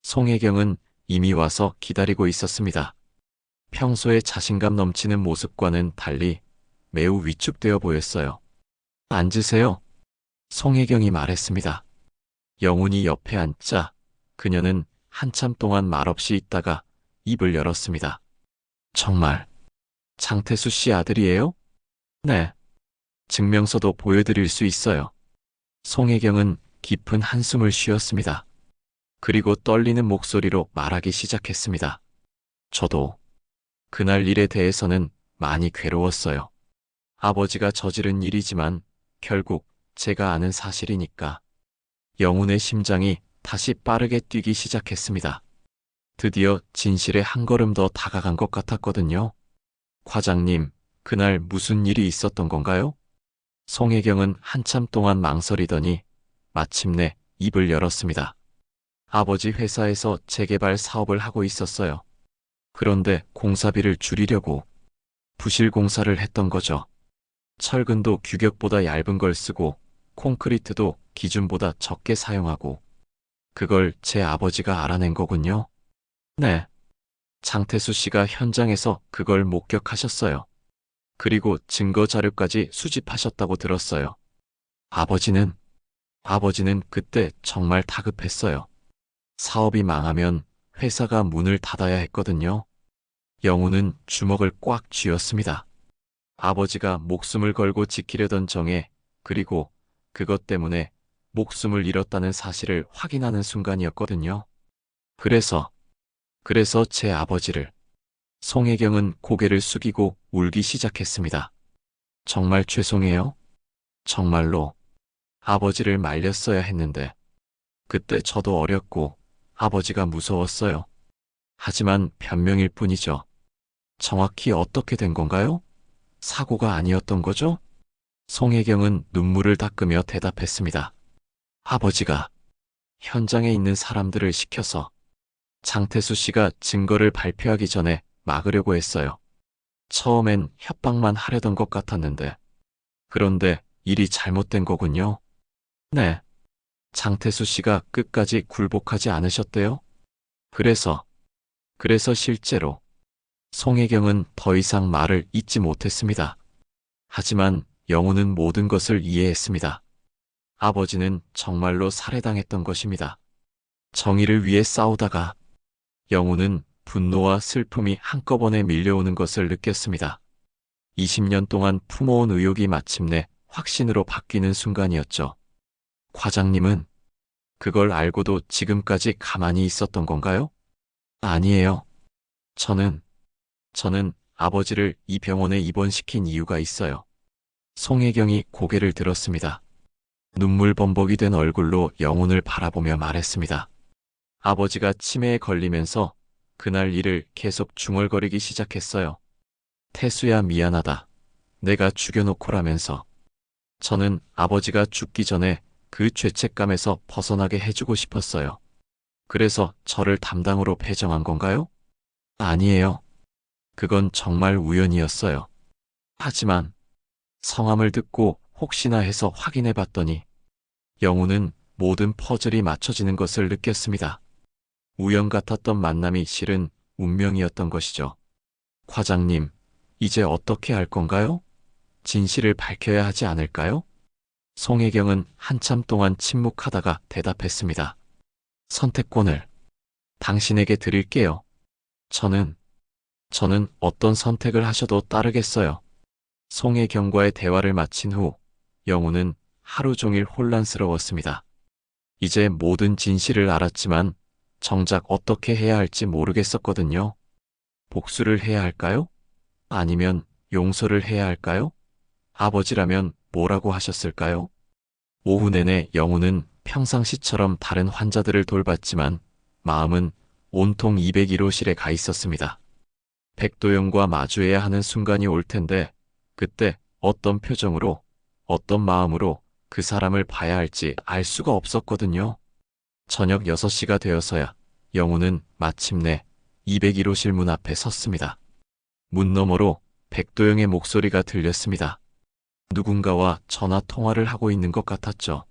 송혜경은 이미 와서 기다리고 있었습니다. 평소에 자신감 넘치는 모습과는 달리 매우 위축되어 보였어요. 앉으세요. 송혜경이 말했습니다. 영훈이 옆에 앉자 그녀는 한참 동안 말없이 있다가 입을 열었습니다. 정말 장태수 씨 아들이에요? 네. 증명서도 보여드릴 수 있어요. 송혜경은 깊은 한숨을 쉬었습니다. 그리고 떨리는 목소리로 말하기 시작했습니다. 저도 그날 일에 대해서는 많이 괴로웠어요. 아버지가 저지른 일이지만 결국 제가 아는 사실이니까. 영훈의 심장이 다시 빠르게 뛰기 시작했습니다. 드디어 진실에 한 걸음 더 다가간 것 같았거든요. 과장님, 그날 무슨 일이 있었던 건가요? 송혜경은 한참 동안 망설이더니 마침내 입을 열었습니다. 아버지 회사에서 재개발 사업을 하고 있었어요. 그런데 공사비를 줄이려고 부실 공사를 했던 거죠. 철근도 규격보다 얇은 걸 쓰고 콘크리트도 기준보다 적게 사용하고 그걸 제 아버지가 알아낸 거군요. 네. 장태수 씨가 현장에서 그걸 목격하셨어요. 그리고 증거 자료까지 수집하셨다고 들었어요. 아버지는 그때 정말 다급했어요. 사업이 망하면 회사가 문을 닫아야 했거든요. 영훈은 주먹을 꽉 쥐었습니다. 아버지가 목숨을 걸고 지키려던 정에 그리고 그것 때문에 목숨을 잃었다는 사실을 확인하는 순간이었거든요. 그래서 제 아버지를. 송혜경은 고개를 숙이고 울기 시작했습니다. 정말 죄송해요. 정말로 아버지를 말렸어야 했는데 그때 저도 어렸고 아버지가 무서웠어요. 하지만 변명일 뿐이죠. 정확히 어떻게 된 건가요? 사고가 아니었던 거죠? 송혜경은 눈물을 닦으며 대답했습니다. 아버지가 현장에 있는 사람들을 시켜서 장태수 씨가 증거를 발표하기 전에 막으려고 했어요. 처음엔 협박만 하려던 것 같았는데. 그런데 일이 잘못된 거군요. 네. 장태수 씨가 끝까지 굴복하지 않으셨대요. 그래서 실제로 송혜경은 더 이상 말을 잇지 못했습니다. 하지만 영우는 모든 것을 이해했습니다. 아버지는 정말로 살해당했던 것입니다. 정의를 위해 싸우다가 영우는 분노와 슬픔이 한꺼번에 밀려오는 것을 느꼈습니다. 20년 동안 품어온 의욕이 마침내 확신으로 바뀌는 순간이었죠. 과장님은 그걸 알고도 지금까지 가만히 있었던 건가요? 아니에요. 저는 아버지를 이 병원에 입원시킨 이유가 있어요. 송혜경이 고개를 들었습니다. 눈물 범벅이 된 얼굴로 영훈을 바라보며 말했습니다. 아버지가 치매에 걸리면서 그날 일을 계속 중얼거리기 시작했어요. 태수야 미안하다. 내가 죽여놓고라면서. 저는 아버지가 죽기 전에 그 죄책감에서 벗어나게 해주고 싶었어요. 그래서 저를 담당으로 배정한 건가요? 아니에요. 그건 정말 우연이었어요. 하지만 성함을 듣고 혹시나 해서 확인해 봤더니 영우는 모든 퍼즐이 맞춰지는 것을 느꼈습니다. 우연 같았던 만남이 실은 운명이었던 것이죠. 과장님, 이제 어떻게 할 건가요? 진실을 밝혀야 하지 않을까요? 송혜경은 한참 동안 침묵하다가 대답했습니다. 선택권을 당신에게 드릴게요. 저는 어떤 선택을 하셔도 따르겠어요. 송혜경과의 대화를 마친 후 영우는 하루 종일 혼란스러웠습니다. 이제 모든 진실을 알았지만 정작 어떻게 해야 할지 모르겠었거든요. 복수를 해야 할까요? 아니면 용서를 해야 할까요? 아버지라면 뭐라고 하셨을까요? 오후 내내 영우는 평상시처럼 다른 환자들을 돌봤지만 마음은 온통 201호실에 가 있었습니다. 백도영과 마주해야 하는 순간이 올 텐데 그때 어떤 표정으로, 어떤 마음으로 그 사람을 봐야 할지 알 수가 없었거든요. 저녁 6시가 되어서야 영우는 마침내 201호실 문 앞에 섰습니다. 문 너머로 백도영의 목소리가 들렸습니다. 누군가와 전화 통화를 하고 있는 것 같았죠.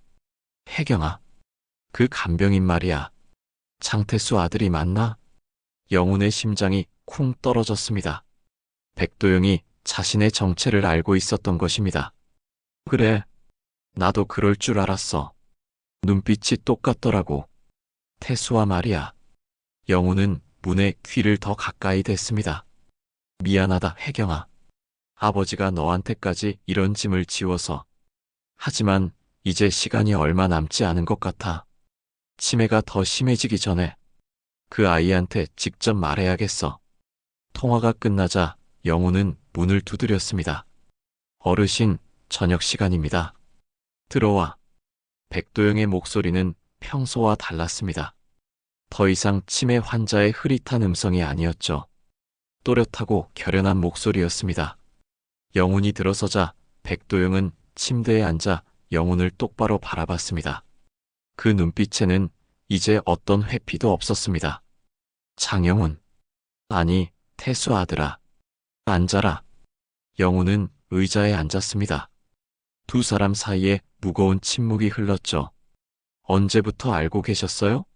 혜경아, 그 간병인 말이야. 장태수 아들이 맞나? 영훈의 심장이 쿵 떨어졌습니다. 백도영이 자신의 정체를 알고 있었던 것입니다. 그래, 나도 그럴 줄 알았어. 눈빛이 똑같더라고. 태수와 말이야. 영훈은 문에 귀를 더 가까이 댔습니다. 미안하다, 혜경아. 아버지가 너한테까지 이런 짐을 지워서. 하지만 이제 시간이 얼마 남지 않은 것 같아. 치매가 더 심해지기 전에 그 아이한테 직접 말해야겠어. 통화가 끝나자 영우는 문을 두드렸습니다. 어르신, 저녁 시간입니다. 들어와. 백도영의 목소리는 평소와 달랐습니다. 더 이상 치매 환자의 흐릿한 음성이 아니었죠. 또렷하고 결연한 목소리였습니다. 영훈이 들어서자 백도영은 침대에 앉아 영훈을 똑바로 바라봤습니다. 그 눈빛에는 이제 어떤 회피도 없었습니다. 장영훈, 아니, 태수 아들아, 앉아라. 영훈은 의자에 앉았습니다. 두 사람 사이에 무거운 침묵이 흘렀죠. 언제부터 알고 계셨어요?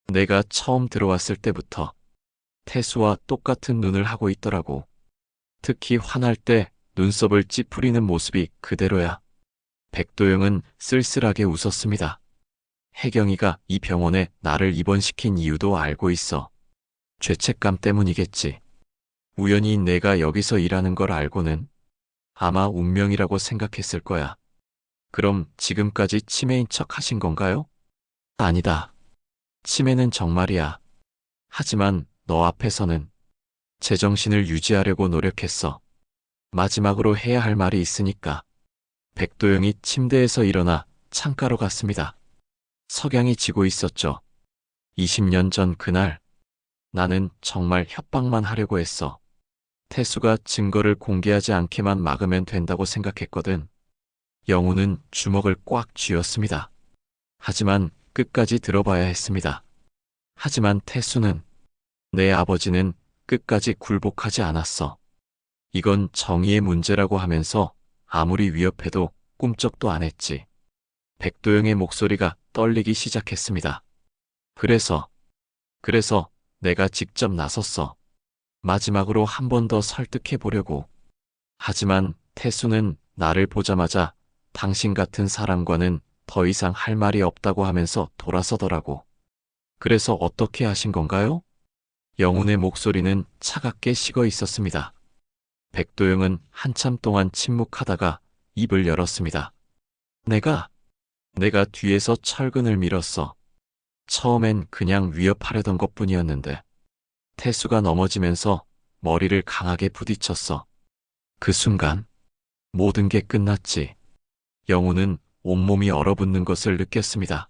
내가 처음 들어왔을 때부터. 태수와 똑같은 눈을 하고 있더라고. 특히 화날 때 눈썹을 찌푸리는 모습이 그대로야. 백도영은 쓸쓸하게 웃었습니다. 혜경이가 이 병원에 나를 입원시킨 이유도 알고 있어. 죄책감 때문이겠지. 우연히 내가 여기서 일하는 걸 알고는 아마 운명이라고 생각했을 거야. 그럼 지금까지 치매인 척 하신 건가요? 아니다. 치매는 정말이야. 하지만 너 앞에서는 제정신을 유지하려고 노력했어. 마지막으로 해야 할 말이 있으니까. 백도영이 침대에서 일어나 창가로 갔습니다. 석양이 지고 있었죠. 20년 전 그날, 나는 정말 협박만 하려고 했어. 태수가 증거를 공개하지 않게만 막으면 된다고 생각했거든. 영우는 주먹을 꽉 쥐었습니다. 하지만 끝까지 들어봐야 했습니다. 하지만 태수는, 내 아버지는 끝까지 굴복하지 않았어. 이건 정의의 문제라고 하면서 아무리 위협해도 꿈쩍도 안 했지. 백도영의 목소리가 떨리기 시작했습니다. 그래서 내가 직접 나섰어. 마지막으로 한 번 더 설득해 보려고. 하지만 태수는 나를 보자마자 당신 같은 사람과는 더 이상 할 말이 없다고 하면서 돌아서더라고. 그래서 어떻게 하신 건가요? 영훈의 목소리는 차갑게 식어 있었습니다. 백도영은 한참 동안 침묵하다가 입을 열었습니다. 내가 뒤에서 철근을 밀었어. 처음엔 그냥 위협하려던 것뿐이었는데 태수가 넘어지면서 머리를 강하게 부딪혔어. 그 순간 모든 게 끝났지. 영훈은 온몸이 얼어붙는 것을 느꼈습니다.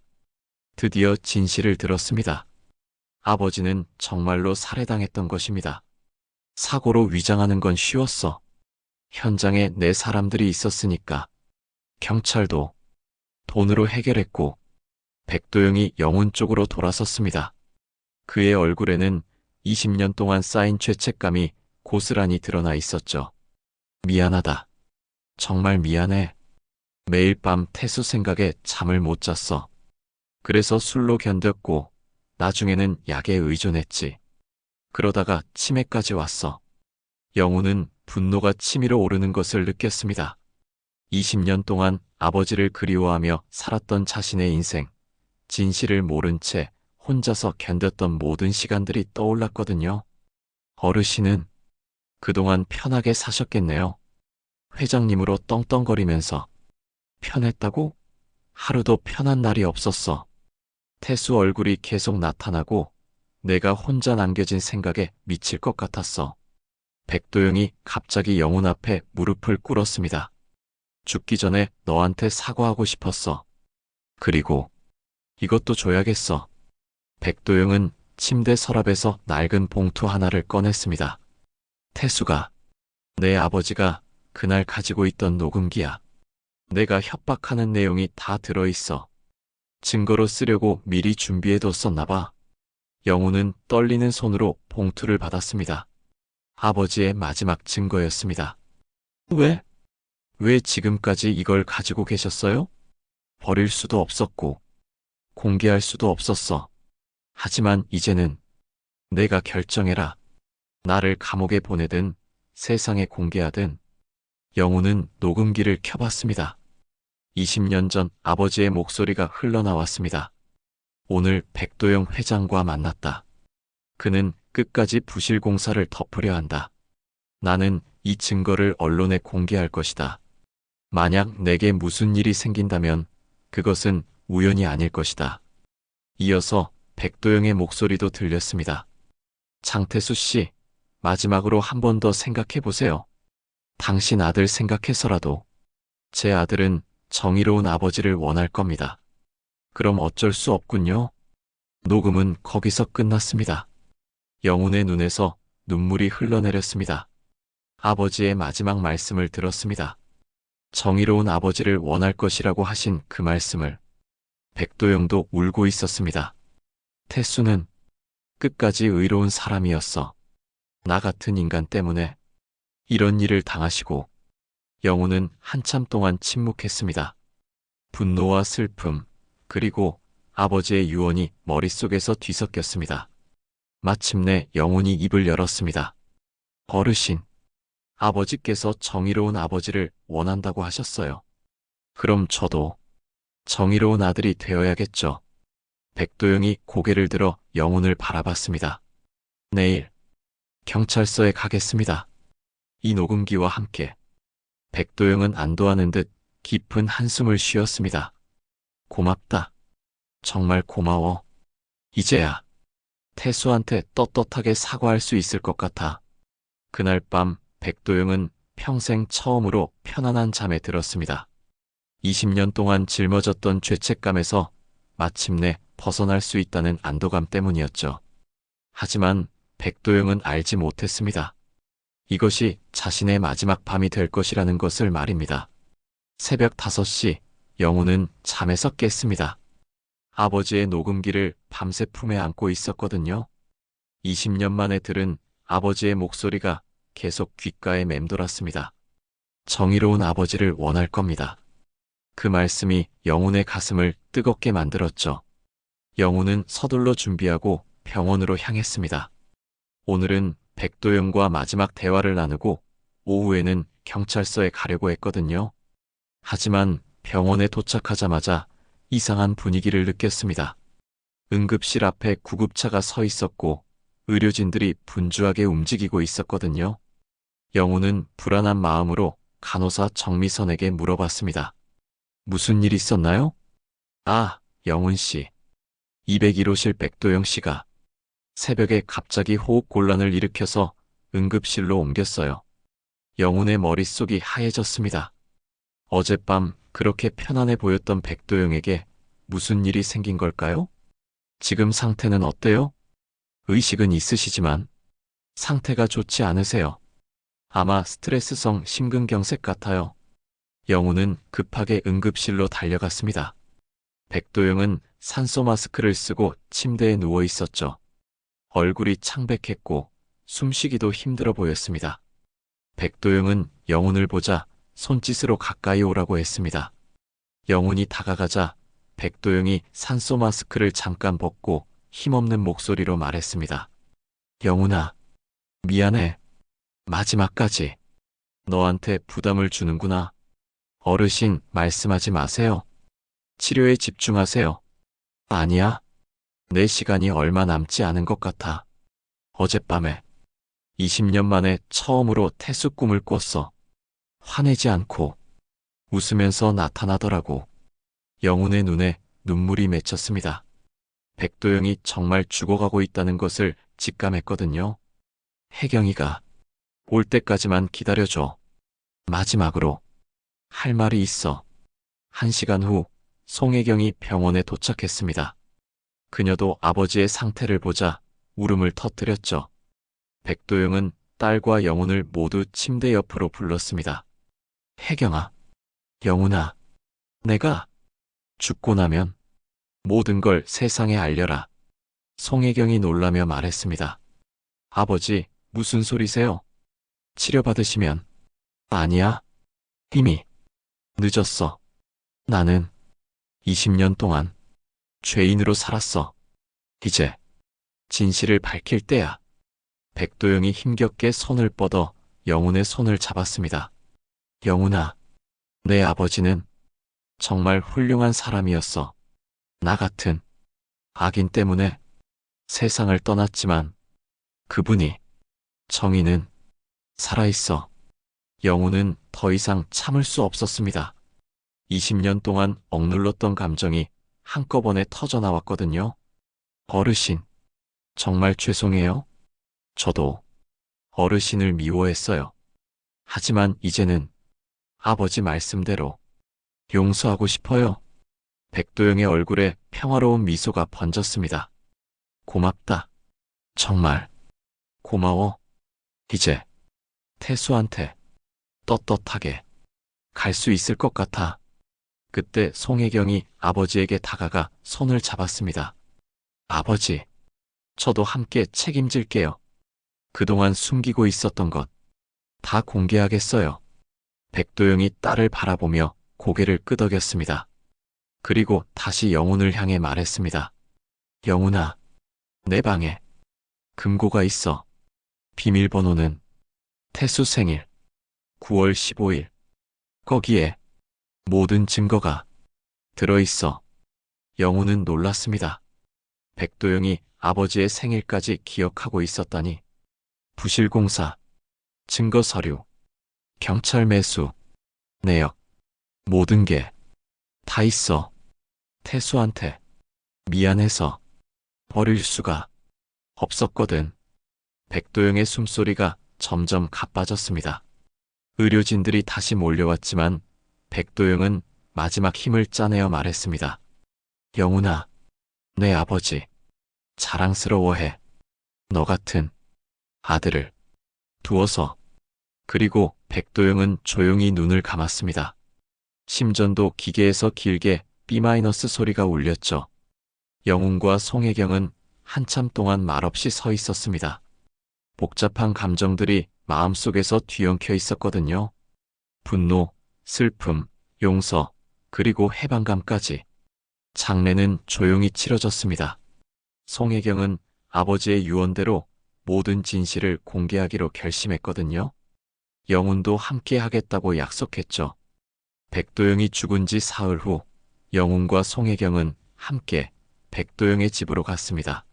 드디어 진실을 들었습니다. 아버지는 정말로 살해당했던 것입니다. 사고로 위장하는 건 쉬웠어. 현장에 내 사람들이 있었으니까. 경찰도 돈으로 해결했고, 백도영이 영훈 쪽으로 돌아섰습니다. 그의 얼굴에는 20년 동안 쌓인 죄책감이 고스란히 드러나 있었죠. 미안하다. 정말 미안해. 매일 밤 태수 생각에 잠을 못 잤어. 그래서 술로 견뎠고, 나중에는 약에 의존했지. 그러다가 치매까지 왔어. 영훈은 분노가 치밀어 오르는 것을 느꼈습니다. 20년 동안 아버지를 그리워하며 살았던 자신의 인생, 진실을 모른 채 혼자서 견뎠던 모든 시간들이 떠올랐거든요. 어르신은 그동안 편하게 사셨겠네요. 회장님으로 떵떵거리면서. 편했다고? 하루도 편한 날이 없었어. 태수 얼굴이 계속 나타나고 내가 혼자 남겨진 생각에 미칠 것 같았어. 백도영이 갑자기 영훈 앞에 무릎을 꿇었습니다. 죽기 전에 너한테 사과하고 싶었어. 그리고 이것도 줘야겠어. 백도영은 침대 서랍에서 낡은 봉투 하나를 꺼냈습니다. 태수가, 내 아버지가 그날 가지고 있던 녹음기야. 내가 협박하는 내용이 다 들어있어. 증거로 쓰려고 미리 준비해뒀었나 봐. 영훈은 떨리는 손으로 봉투를 받았습니다. 아버지의 마지막 증거였습니다. 왜 지금까지 이걸 가지고 계셨어요? 버릴 수도 없었고, 공개할 수도 없었어. 하지만 이제는 내가 결정해라. 나를 감옥에 보내든 세상에 공개하든. 영훈은 녹음기를 켜봤습니다. 20년 전 아버지의 목소리가 흘러나왔습니다. 오늘 백도영 회장과 만났다. 그는 끝까지 부실 공사를 덮으려 한다. 나는 이 증거를 언론에 공개할 것이다. 만약 내게 무슨 일이 생긴다면 그것은 우연이 아닐 것이다. 이어서 백도영의 목소리도 들렸습니다. 장태수 씨, 마지막으로 한 번 더 생각해 보세요. 당신 아들 생각해서라도. 제 아들은 정의로운 아버지를 원할 겁니다. 그럼 어쩔 수 없군요. 녹음은 거기서 끝났습니다. 영훈의 눈에서 눈물이 흘러내렸습니다. 아버지의 마지막 말씀을 들었습니다. 정의로운 아버지를 원할 것이라고 하신 그 말씀을. 백도영도 울고 있었습니다. 태수는 끝까지 의로운 사람이었어. 나 같은 인간 때문에 이런 일을 당하시고. 영훈은 한참 동안 침묵했습니다. 분노와 슬픔, 그리고 아버지의 유언이 머릿속에서 뒤섞였습니다. 마침내 영훈이 입을 열었습니다. 어르신, 아버지께서 정의로운 아버지를 원한다고 하셨어요. 그럼 저도 정의로운 아들이 되어야겠죠. 백도영이 고개를 들어 영훈을 바라봤습니다. 내일 경찰서에 가겠습니다. 이 녹음기와 함께. 백도영은 안도하는 듯 깊은 한숨을 쉬었습니다. 고맙다. 정말 고마워. 이제야 태수한테 떳떳하게 사과할 수 있을 것 같아. 그날 밤 백도영은 평생 처음으로 편안한 잠에 들었습니다. 20년 동안 짊어졌던 죄책감에서 마침내 벗어날 수 있다는 안도감 때문이었죠. 하지만 백도영은 알지 못했습니다. 이것이 자신의 마지막 밤이 될 것이라는 것을 말입니다. 새벽 5시, 영훈은 잠에서 깼습니다. 아버지의 녹음기를 밤새 품에 안고 있었거든요. 20년 만에 들은 아버지의 목소리가 계속 귓가에 맴돌았습니다. 정의로운 아버지를 원할 겁니다. 그 말씀이 영훈의 가슴을 뜨겁게 만들었죠. 영훈은 서둘러 준비하고 병원으로 향했습니다. 오늘은 백도영과 마지막 대화를 나누고 오후에는 경찰서에 가려고 했거든요. 하지만 병원에 도착하자마자 이상한 분위기를 느꼈습니다. 응급실 앞에 구급차가 서 있었고 의료진들이 분주하게 움직이고 있었거든요. 영훈은 불안한 마음으로 간호사 정미선에게 물어봤습니다. 무슨 일 있었나요? 아, 영훈 씨. 201호실 백도영 씨가 새벽에 갑자기 호흡 곤란을 일으켜서 응급실로 옮겼어요. 영훈의 머릿속이 하얘졌습니다. 어젯밤 그렇게 편안해 보였던 백도영에게 무슨 일이 생긴 걸까요? 지금 상태는 어때요? 의식은 있으시지만 상태가 좋지 않으세요. 아마 스트레스성 심근경색 같아요. 영훈은 급하게 응급실로 달려갔습니다. 백도영은 산소 마스크를 쓰고 침대에 누워 있었죠. 얼굴이 창백했고 숨쉬기도 힘들어 보였습니다. 백도영은 영훈을 보자 손짓으로 가까이 오라고 했습니다. 영훈이 다가가자 백도영이 산소 마스크를 잠깐 벗고 힘없는 목소리로 말했습니다. 영훈아, 미안해. 마지막까지 너한테 부담을 주는구나. 어르신, 말씀하지 마세요. 치료에 집중하세요. 아니야. 내 시간이 얼마 남지 않은 것 같아. 어젯밤에 20년 만에 처음으로 태수 꿈을 꿨어. 화내지 않고 웃으면서 나타나더라고. 영훈의 눈에 눈물이 맺혔습니다. 백도영이 정말 죽어가고 있다는 것을 직감했거든요. 혜경이가 올 때까지만 기다려줘. 마지막으로 할 말이 있어. 1시간 후 송혜경이 병원에 도착했습니다. 그녀도 아버지의 상태를 보자 울음을 터뜨렸죠. 백도영은 딸과 영훈을 모두 침대 옆으로 불렀습니다. 혜경아, 영훈아, 내가 죽고 나면 모든 걸 세상에 알려라. 송혜경이 놀라며 말했습니다. 아버지, 무슨 소리세요? 치료받으시면. 아니야. 이미 늦었어. 나는 20년 동안 죄인으로 살았어. 이제 진실을 밝힐 때야. 백도영이 힘겹게 손을 뻗어 영훈의 손을 잡았습니다. 영훈아, 내 아버지는 정말 훌륭한 사람이었어. 나 같은 악인 때문에 세상을 떠났지만 그분이, 정의는 살아있어. 영훈은 더 이상 참을 수 없었습니다. 20년 동안 억눌렀던 감정이 한꺼번에 터져나왔거든요. 어르신, 정말 죄송해요. 저도 어르신을 미워했어요. 하지만 이제는 아버지 말씀대로 용서하고 싶어요. 백도영의 얼굴에 평화로운 미소가 번졌습니다. 고맙다. 정말 고마워. 이제 태수한테 떳떳하게 갈 수 있을 것 같아. 그때 송혜경이 아버지에게 다가가 손을 잡았습니다. 아버지, 저도 함께 책임질게요. 그동안 숨기고 있었던 것 다 공개하겠어요. 백도영이 딸을 바라보며 고개를 끄덕였습니다. 그리고 다시 영훈을 향해 말했습니다. 영훈아, 내 방에 금고가 있어. 비밀번호는 태수 생일 9월 15일. 거기에 모든 증거가 들어있어. 영훈은 놀랐습니다. 백도영이 아버지의 생일까지 기억하고 있었다니. 부실공사, 증거 서류, 경찰 매수, 내역, 모든 게 다 있어. 태수한테 미안해서 버릴 수가 없었거든. 백도영의 숨소리가 점점 가빠졌습니다. 의료진들이 다시 몰려왔지만 백도영은 마지막 힘을 짜내어 말했습니다. 영훈아, 내 아버지 자랑스러워해. 너 같은 아들을 두어서. 그리고 백도영은 조용히 눈을 감았습니다. 심전도 기계에서 길게 B- 소리가 울렸죠. 영훈과 송혜경은 한참 동안 말없이 서 있었습니다. 복잡한 감정들이 마음속에서 뒤엉켜 있었거든요. 분노, 슬픔, 용서, 그리고 해방감까지. 장례는 조용히 치러졌습니다. 송혜경은 아버지의 유언대로 모든 진실을 공개하기로 결심했거든요. 영훈도 함께 하겠다고 약속했죠. 백도영이 죽은 지 사흘 후 영훈과 송혜경은 함께 백도영의 집으로 갔습니다.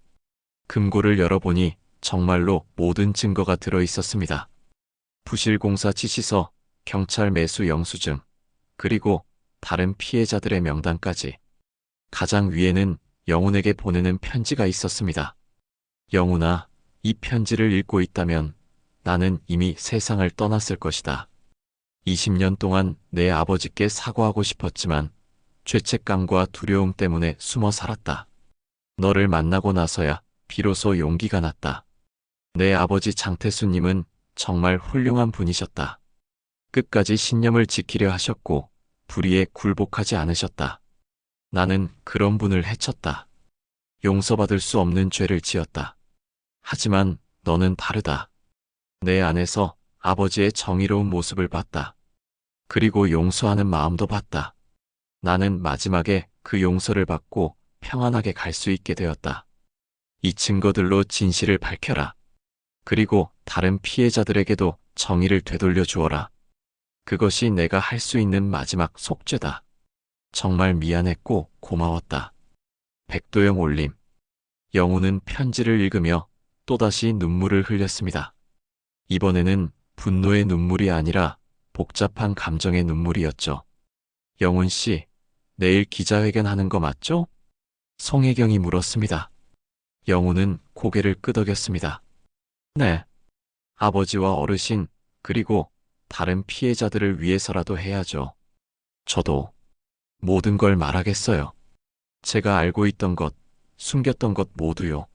금고를 열어보니 정말로 모든 증거가 들어 있었습니다. 부실공사 지시서, 경찰 매수 영수증, 그리고 다른 피해자들의 명단까지. 가장 위에는 영훈에게 보내는 편지가 있었습니다. 영훈아, 이 편지를 읽고 있다면 나는 이미 세상을 떠났을 것이다. 20년 동안 내 아버지께 사과하고 싶었지만 죄책감과 두려움 때문에 숨어 살았다. 너를 만나고 나서야 비로소 용기가 났다. 내 아버지 장태수님은 정말 훌륭한 분이셨다. 끝까지 신념을 지키려 하셨고 불의에 굴복하지 않으셨다. 나는 그런 분을 해쳤다. 용서받을 수 없는 죄를 지었다. 하지만 너는 다르다. 내 안에서 아버지의 정의로운 모습을 봤다. 그리고 용서하는 마음도 봤다. 나는 마지막에 그 용서를 받고 평안하게 갈 수 있게 되었다. 이 증거들로 진실을 밝혀라. 그리고 다른 피해자들에게도 정의를 되돌려 주어라. 그것이 내가 할 수 있는 마지막 속죄다. 정말 미안했고 고마웠다. 백도영 올림. 영훈은 편지를 읽으며 또다시 눈물을 흘렸습니다. 이번에는 분노의 눈물이 아니라 복잡한 감정의 눈물이었죠. 영훈 씨, 내일 기자회견 하는 거 맞죠? 송혜경이 물었습니다. 영훈은 고개를 끄덕였습니다. 네. 아버지와 어르신, 그리고 다른 피해자들을 위해서라도 해야죠. 저도 모든 걸 말하겠어요. 제가 알고 있던 것, 숨겼던 것 모두요.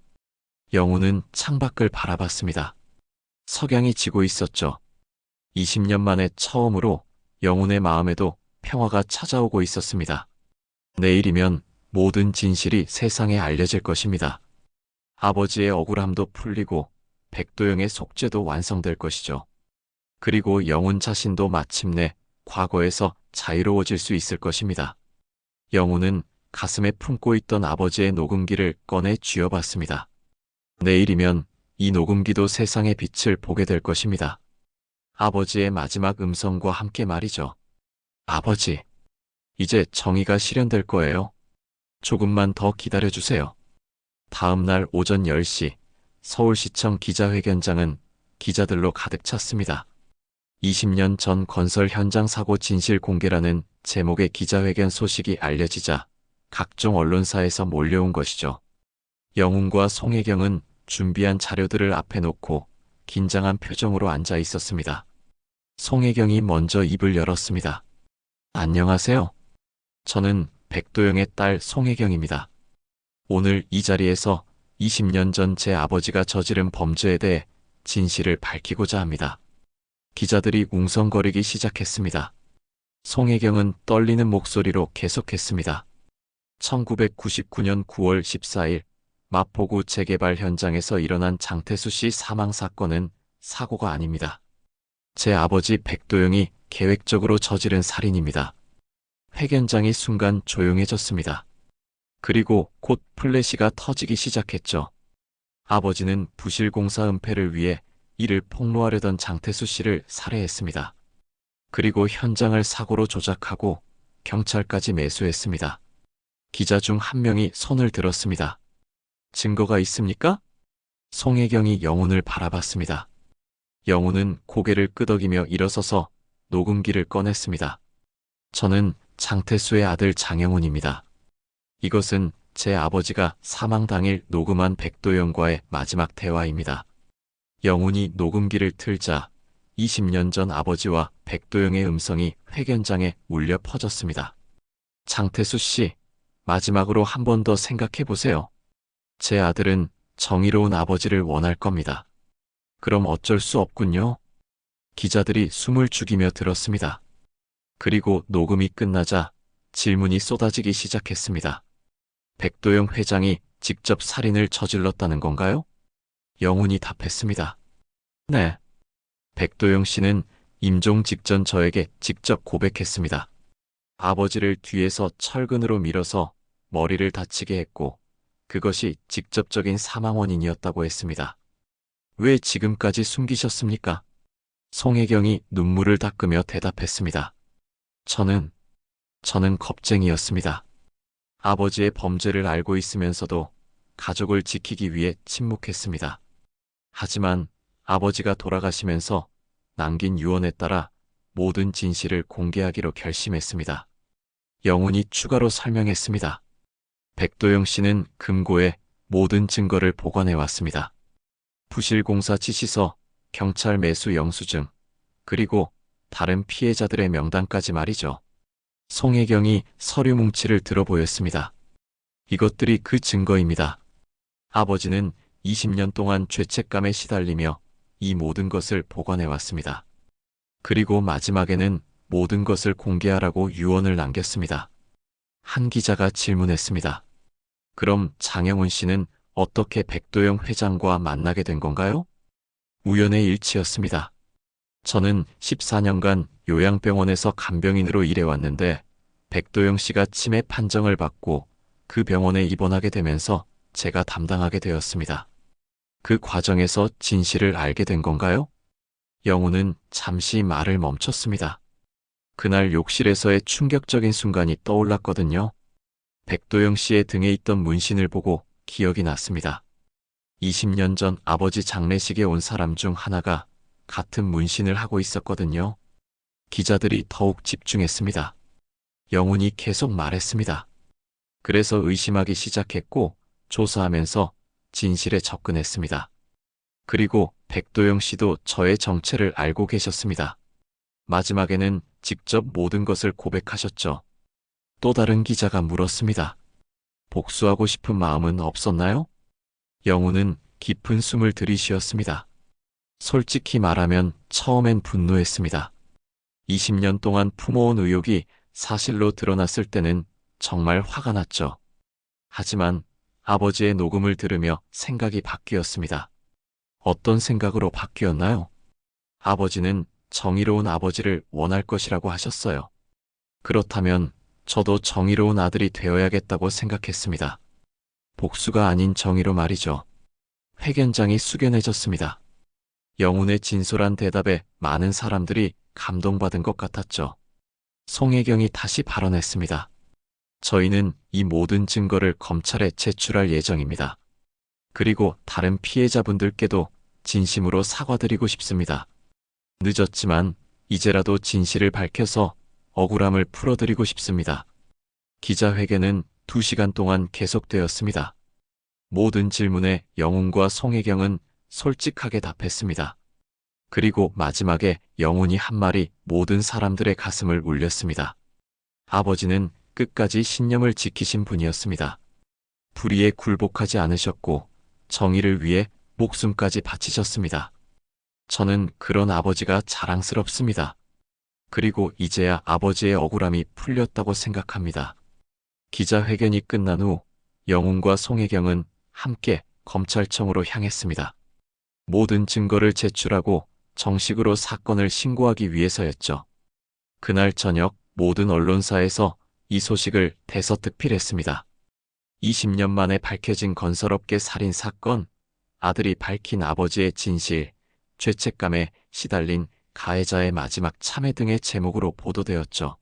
영훈은 창밖을 바라봤습니다. 석양이 지고 있었죠. 20년 만에 처음으로 영훈의 마음에도 평화가 찾아오고 있었습니다. 내일이면 모든 진실이 세상에 알려질 것입니다. 아버지의 억울함도 풀리고 백도영의 속죄도 완성될 것이죠. 그리고 영훈 자신도 마침내 과거에서 자유로워질 수 있을 것입니다. 영훈은 가슴에 품고 있던 아버지의 녹음기를 꺼내 쥐어봤습니다. 내일이면 이 녹음기도 세상의 빛을 보게 될 것입니다. 아버지의 마지막 음성과 함께 말이죠. 아버지, 이제 정의가 실현될 거예요. 조금만 더 기다려주세요. 다음 날 오전 10시 서울시청 기자회견장은 기자들로 가득 찼습니다. 20년 전 건설 현장 사고 진실 공개라는 제목의 기자회견 소식이 알려지자 각종 언론사에서 몰려온 것이죠. 영훈과 송혜경은 준비한 자료들을 앞에 놓고 긴장한 표정으로 앉아 있었습니다. 송혜경이 먼저 입을 열었습니다. 안녕하세요. 저는 백도영의 딸 송혜경입니다. 오늘 이 자리에서 20년 전 제 아버지가 저지른 범죄에 대해 진실을 밝히고자 합니다. 기자들이 웅성거리기 시작했습니다. 송혜경은 떨리는 목소리로 계속했습니다. 1999년 9월 14일 마포구 재개발 현장에서 일어난 장태수 씨 사망 사건은 사고가 아닙니다. 제 아버지 백도영이 계획적으로 저지른 살인입니다. 회견장이 순간 조용해졌습니다. 그리고 곧 플래시가 터지기 시작했죠. 아버지는 부실공사 은폐를 위해 이를 폭로하려던 장태수 씨를 살해했습니다. 그리고 현장을 사고로 조작하고 경찰까지 매수했습니다. 기자 중 한 명이 손을 들었습니다. 증거가 있습니까? 송혜경이 영훈을 바라봤습니다. 영훈은 고개를 끄덕이며 일어서서 녹음기를 꺼냈습니다. 저는 장태수의 아들 장영훈입니다. 이것은 제 아버지가 사망 당일 녹음한 백도영과의 마지막 대화입니다. 영훈이 녹음기를 틀자 20년 전 아버지와 백도영의 음성이 회견장에 울려 퍼졌습니다. 장태수 씨, 마지막으로 한 번 더 생각해 보세요. 제 아들은 정의로운 아버지를 원할 겁니다. 그럼 어쩔 수 없군요. 기자들이 숨을 죽이며 들었습니다. 그리고 녹음이 끝나자 질문이 쏟아지기 시작했습니다. 백도영 회장이 직접 살인을 저질렀다는 건가요? 영훈이 답했습니다. 네. 백도영 씨는 임종 직전 저에게 직접 고백했습니다. 아버지를 뒤에서 철근으로 밀어서 머리를 다치게 했고 그것이 직접적인 사망 원인이었다고 했습니다. 왜 지금까지 숨기셨습니까? 송혜경이 눈물을 닦으며 대답했습니다. 저는 겁쟁이였습니다. 아버지의 범죄를 알고 있으면서도 가족을 지키기 위해 침묵했습니다. 하지만 아버지가 돌아가시면서 남긴 유언에 따라 모든 진실을 공개하기로 결심했습니다. 영훈이 추가로 설명했습니다. 백도영 씨는 금고에 모든 증거를 보관해 왔습니다. 부실공사 지시서, 경찰 매수 영수증, 그리고 다른 피해자들의 명단까지 말이죠. 송혜경이 서류 뭉치를 들어 보였습니다. 이것들이 그 증거입니다. 아버지는 20년 동안 죄책감에 시달리며 이 모든 것을 보관해 왔습니다. 그리고 마지막에는 모든 것을 공개하라고 유언을 남겼습니다. 한 기자가 질문했습니다. 그럼 장영훈 씨는 어떻게 백도영 회장과 만나게 된 건가요? 우연의 일치였습니다. 저는 14년간 요양병원에서 간병인으로 일해왔는데 백도영 씨가 치매 판정을 받고 그 병원에 입원하게 되면서 제가 담당하게 되었습니다. 그 과정에서 진실을 알게 된 건가요? 영훈은 잠시 말을 멈췄습니다. 그날 욕실에서의 충격적인 순간이 떠올랐거든요. 백도영 씨의 등에 있던 문신을 보고 기억이 났습니다. 20년 전 아버지 장례식에 온 사람 중 하나가 같은 문신을 하고 있었거든요. 기자들이 더욱 집중했습니다. 영훈이 계속 말했습니다. 그래서 의심하기 시작했고 조사하면서 진실에 접근했습니다. 그리고 백도영 씨도 저의 정체를 알고 계셨습니다. 마지막에는 직접 모든 것을 고백하셨죠. 또 다른 기자가 물었습니다. 복수하고 싶은 마음은 없었나요? 영훈은 깊은 숨을 들이쉬었습니다. 솔직히 말하면 처음엔 분노했습니다. 20년 동안 품어온 의혹이 사실로 드러났을 때는 정말 화가 났죠. 하지만 아버지의 녹음을 들으며 생각이 바뀌었습니다. 어떤 생각으로 바뀌었나요? 아버지는 정의로운 아버지를 원할 것이라고 하셨어요. 그렇다면 저도 정의로운 아들이 되어야겠다고 생각했습니다. 복수가 아닌 정의로 말이죠. 회견장이 숙연해졌습니다. 영훈의 진솔한 대답에 많은 사람들이 감동받은 것 같았죠. 송혜경이 다시 발언했습니다. 저희는 이 모든 증거를 검찰에 제출할 예정입니다. 그리고 다른 피해자분들께도 진심으로 사과드리고 싶습니다. 늦었지만 이제라도 진실을 밝혀서 억울함을 풀어드리고 싶습니다. 기자회견은 2시간 동안 계속되었습니다. 모든 질문에 영훈과 송혜경은 솔직하게 답했습니다. 그리고 마지막에 영훈이 한 말이 모든 사람들의 가슴을 울렸습니다. 아버지는 끝까지 신념을 지키신 분이었습니다. 불의에 굴복하지 않으셨고 정의를 위해 목숨까지 바치셨습니다. 저는 그런 아버지가 자랑스럽습니다. 그리고 이제야 아버지의 억울함이 풀렸다고 생각합니다. 기자회견이 끝난 후 영훈과 송혜경은 함께 검찰청으로 향했습니다. 모든 증거를 제출하고 정식으로 사건을 신고하기 위해서였죠. 그날 저녁 모든 언론사에서 이 소식을 대서특필했습니다. 20년 만에 밝혀진 건설업계 살인 사건, 아들이 밝힌 아버지의 진실, 죄책감에 시달린 가해자의 마지막 참회 등의 제목으로 보도되었죠.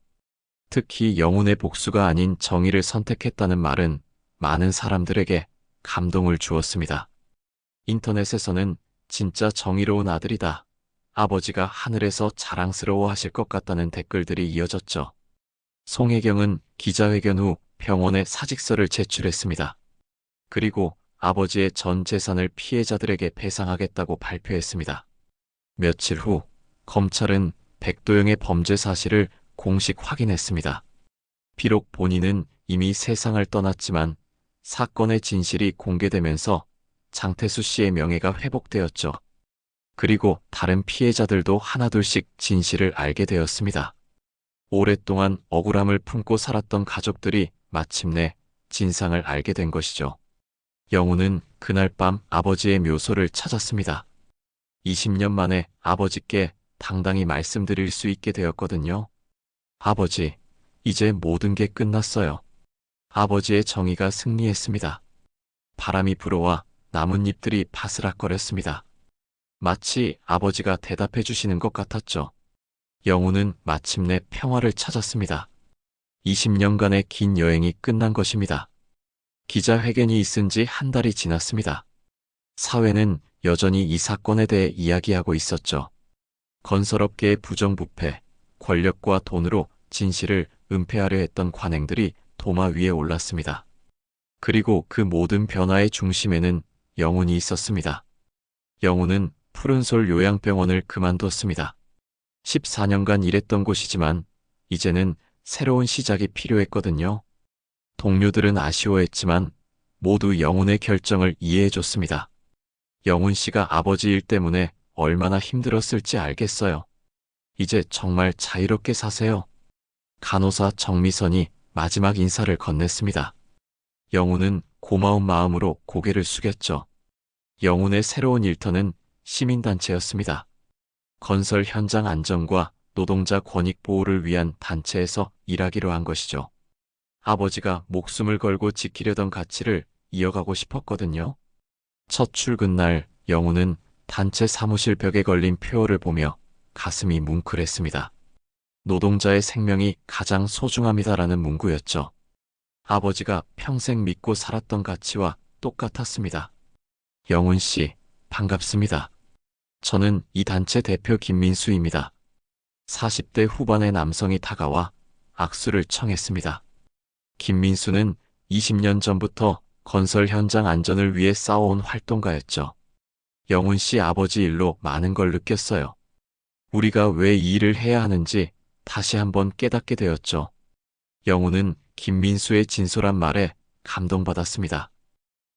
특히 영훈의 복수가 아닌 정의를 선택했다는 말은 많은 사람들에게 감동을 주었습니다. 인터넷에서는 진짜 정의로운 아들이다. 아버지가 하늘에서 자랑스러워 하실 것 같다는 댓글들이 이어졌죠. 송혜경은 기자회견 후 병원에 사직서를 제출했습니다. 그리고 아버지의 전 재산을 피해자들에게 배상하겠다고 발표했습니다. 며칠 후 검찰은 백도영의 범죄 사실을 공식 확인했습니다. 비록 본인은 이미 세상을 떠났지만 사건의 진실이 공개되면서 장태수 씨의 명예가 회복되었죠. 그리고 다른 피해자들도 하나둘씩 진실을 알게 되었습니다. 오랫동안 억울함을 품고 살았던 가족들이 마침내 진상을 알게 된 것이죠. 영훈은 그날 밤 아버지의 묘소를 찾았습니다. 20년 만에 아버지께 당당히 말씀드릴 수 있게 되었거든요. 아버지, 이제 모든 게 끝났어요. 아버지의 정의가 승리했습니다. 바람이 불어와 나뭇잎들이 바스락거렸습니다. 마치 아버지가 대답해 주시는 것 같았죠. 영훈은 마침내 평화를 찾았습니다. 20년간의 긴 여행이 끝난 것입니다. 기자회견이 있은 지 한 달이 지났습니다. 사회는 여전히 이 사건에 대해 이야기하고 있었죠. 건설업계의 부정부패, 권력과 돈으로 진실을 은폐하려 했던 관행들이 도마 위에 올랐습니다. 그리고 그 모든 변화의 중심에는 영훈이 있었습니다. 영훈은 푸른솔 요양병원을 그만뒀습니다. 14년간 일했던 곳이지만 이제는 새로운 시작이 필요했거든요. 동료들은 아쉬워했지만 모두 영훈의 결정을 이해해줬습니다. 영훈 씨가 아버지 일 때문에 얼마나 힘들었을지 알겠어요. 이제 정말 자유롭게 사세요. 간호사 정미선이 마지막 인사를 건넸습니다. 영훈은 고마운 마음으로 고개를 숙였죠. 영훈의 새로운 일터는 시민단체였습니다. 건설 현장 안전과 노동자 권익 보호를 위한 단체에서 일하기로 한 것이죠. 아버지가 목숨을 걸고 지키려던 가치를 이어가고 싶었거든요. 첫 출근 날 영훈은 단체 사무실 벽에 걸린 표어를 보며 가슴이 뭉클했습니다. 노동자의 생명이 가장 소중합니다라는 문구였죠. 아버지가 평생 믿고 살았던 가치와 똑같았습니다. 영훈 씨, 반갑습니다. 저는 이 단체 대표 김민수입니다. 40대 후반의 남성이 다가와 악수를 청했습니다. 김민수는 20년 전부터 건설 현장 안전을 위해 싸워온 활동가였죠. 영훈 씨 아버지 일로 많은 걸 느꼈어요. 우리가 왜 이 일을 해야 하는지 다시 한번 깨닫게 되었죠. 영훈은 김민수의 진솔한 말에 감동받았습니다.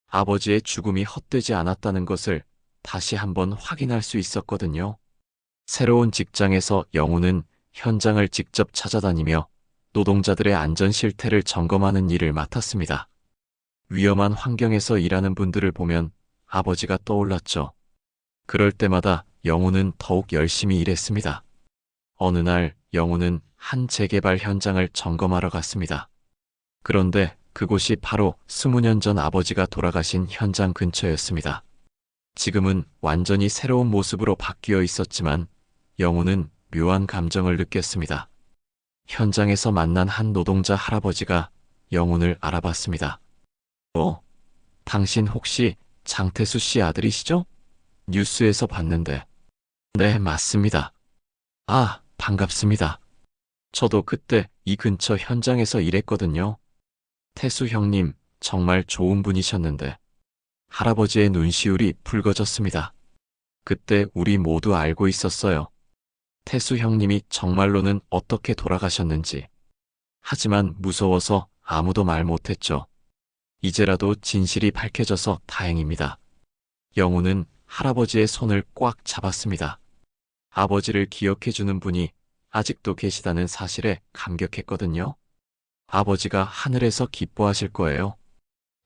아버지의 죽음이 헛되지 않았다는 것을 다시 한번 확인할 수 있었거든요. 새로운 직장에서 영훈은 현장을 직접 찾아다니며 노동자들의 안전 실태를 점검하는 일을 맡았습니다. 위험한 환경에서 일하는 분들을 보면 아버지가 떠올랐죠. 그럴 때마다 영훈은 더욱 열심히 일했습니다. 어느 날 영훈은 한 재개발 현장을 점검하러 갔습니다. 그런데 그곳이 바로 20년 전 아버지가 돌아가신 현장 근처였습니다. 지금은 완전히 새로운 모습으로 바뀌어 있었지만 영훈은 묘한 감정을 느꼈습니다. 현장에서 만난 한 노동자 할아버지가 영훈을 알아봤습니다. 당신 혹시 장태수 씨 아들이시죠? 뉴스에서 봤는데. 네, 맞습니다. 아, 반갑습니다. 저도 그때 이 근처 현장에서 일했거든요. 태수 형님, 정말 좋은 분이셨는데. 할아버지의 눈시울이 붉어졌습니다. 그때 우리 모두 알고 있었어요. 태수 형님이 정말로는 어떻게 돌아가셨는지. 하지만 무서워서 아무도 말 못했죠. 이제라도 진실이 밝혀져서 다행입니다. 영훈은 할아버지의 손을 꽉 잡았습니다. 아버지를 기억해주는 분이 아직도 계시다는 사실에 감격했거든요. 아버지가 하늘에서 기뻐하실 거예요.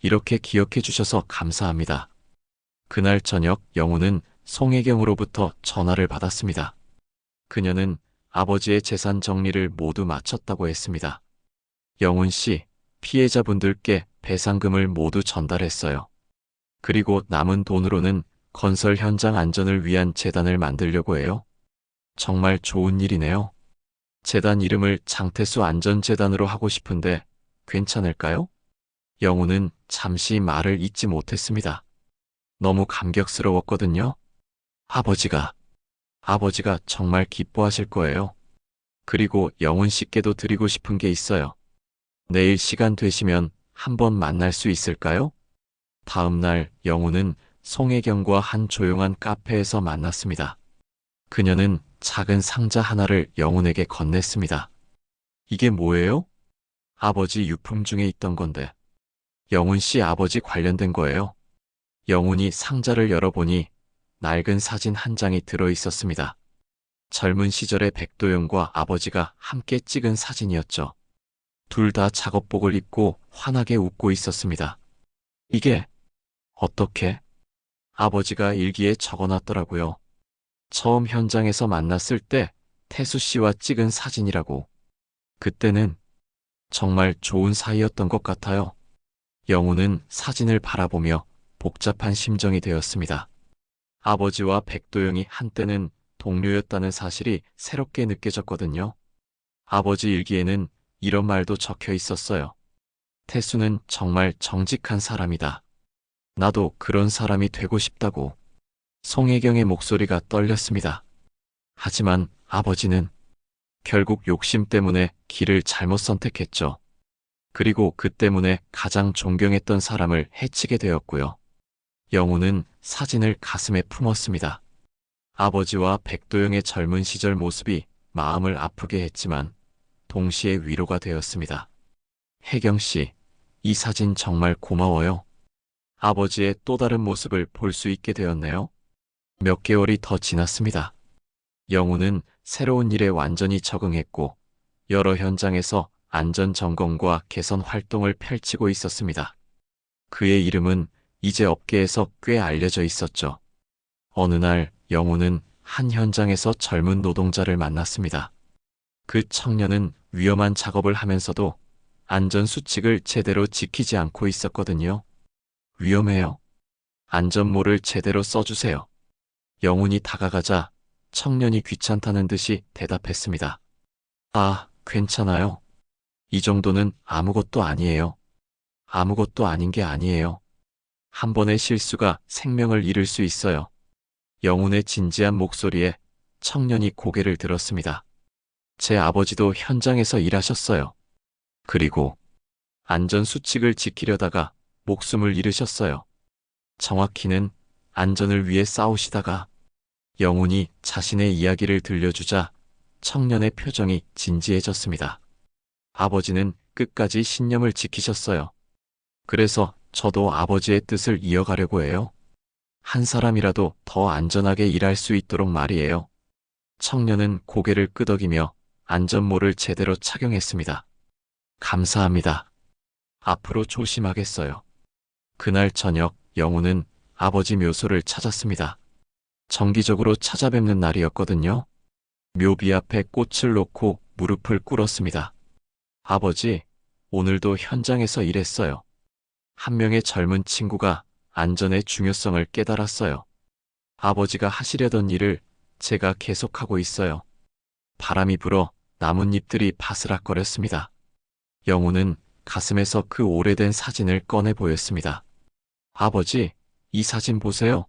이렇게 기억해 주셔서 감사합니다. 그날 저녁 영훈은 송혜경으로부터 전화를 받았습니다. 그녀는 아버지의 재산 정리를 모두 마쳤다고 했습니다. 영훈 씨, 피해자분들께 배상금을 모두 전달했어요. 그리고 남은 돈으로는 건설 현장 안전을 위한 재단을 만들려고 해요. 정말 좋은 일이네요. 재단 이름을 장태수 안전재단으로 하고 싶은데 괜찮을까요? 영훈은 잠시 말을 잇지 못했습니다. 너무 감격스러웠거든요. 아버지가 정말 기뻐하실 거예요. 그리고 영훈 씨께도 드리고 싶은 게 있어요. 내일 시간 되시면 한번 만날 수 있을까요? 다음 날 영훈은 송혜경과 한 조용한 카페에서 만났습니다. 그녀는 작은 상자 하나를 영훈에게 건넸습니다. 이게 뭐예요? 아버지 유품 중에 있던 건데. 영훈 씨 아버지 관련된 거예요. 영훈이 상자를 열어보니 낡은 사진 한 장이 들어 있었습니다. 젊은 시절의 백도영과 아버지가 함께 찍은 사진이었죠. 둘 다 작업복을 입고 환하게 웃고 있었습니다. 이게 어떻게? 아버지가 일기에 적어놨더라고요. 처음 현장에서 만났을 때 태수 씨와 찍은 사진이라고. 그때는 정말 좋은 사이였던 것 같아요. 영우는 사진을 바라보며 복잡한 심정이 되었습니다. 아버지와 백도영이 한때는 동료였다는 사실이 새롭게 느껴졌거든요. 아버지 일기에는 이런 말도 적혀 있었어요. 태수는 정말 정직한 사람이다. 나도 그런 사람이 되고 싶다고. 송혜경의 목소리가 떨렸습니다. 하지만 아버지는 결국 욕심 때문에 길을 잘못 선택했죠. 그리고 그 때문에 가장 존경했던 사람을 해치게 되었고요. 영우는 사진을 가슴에 품었습니다. 아버지와 백도영의 젊은 시절 모습이 마음을 아프게 했지만 동시에 위로가 되었습니다. 혜경 씨, 이 사진 정말 고마워요. 아버지의 또 다른 모습을 볼 수 있게 되었네요. 몇 개월이 더 지났습니다. 영우는 새로운 일에 완전히 적응했고 여러 현장에서 안전 점검과 개선 활동을 펼치고 있었습니다. 그의 이름은 이제 업계에서 꽤 알려져 있었죠. 어느 날 영우는 한 현장에서 젊은 노동자를 만났습니다. 그 청년은 위험한 작업을 하면서도 안전수칙을 제대로 지키지 않고 있었거든요. 위험해요. 안전모를 제대로 써주세요. 영훈이 다가가자 청년이 귀찮다는 듯이 대답했습니다. 아, 괜찮아요. 이 정도는 아무것도 아니에요. 아무것도 아닌 게 아니에요. 한 번의 실수가 생명을 잃을 수 있어요. 영훈의 진지한 목소리에 청년이 고개를 들었습니다. 제 아버지도 현장에서 일하셨어요. 그리고 안전수칙을 지키려다가 목숨을 잃으셨어요. 정확히는 안전을 위해 싸우시다가. 영훈이 자신의 이야기를 들려주자 청년의 표정이 진지해졌습니다. 아버지는 끝까지 신념을 지키셨어요. 그래서 저도 아버지의 뜻을 이어가려고 해요. 한 사람이라도 더 안전하게 일할 수 있도록 말이에요. 청년은 고개를 끄덕이며 안전모를 제대로 착용했습니다. 감사합니다. 앞으로 조심하겠어요. 그날 저녁 영훈은 아버지 묘소를 찾았습니다. 정기적으로 찾아뵙는 날이었거든요. 묘비 앞에 꽃을 놓고 무릎을 꿇었습니다. 아버지, 오늘도 현장에서 일했어요. 한 명의 젊은 친구가 안전의 중요성을 깨달았어요. 아버지가 하시려던 일을 제가 계속하고 있어요. 바람이 불어 나뭇잎들이 바스락거렸습니다. 영우는 가슴에서 그 오래된 사진을 꺼내 보였습니다. 아버지, 이 사진 보세요.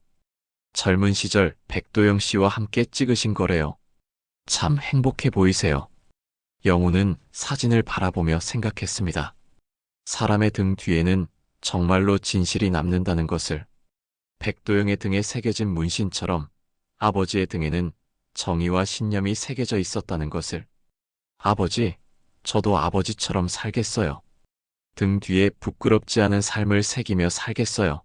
젊은 시절 백도영 씨와 함께 찍으신 거래요. 참 행복해 보이세요. 영우는 사진을 바라보며 생각했습니다. 사람의 등 뒤에는 정말로 진실이 남는다는 것을. 백도영의 등에 새겨진 문신처럼 아버지의 등에는 정의와 신념이 새겨져 있었다는 것을. 아버지, 저도 아버지처럼 살겠어요. 등 뒤에 부끄럽지 않은 삶을 새기며 살겠어요.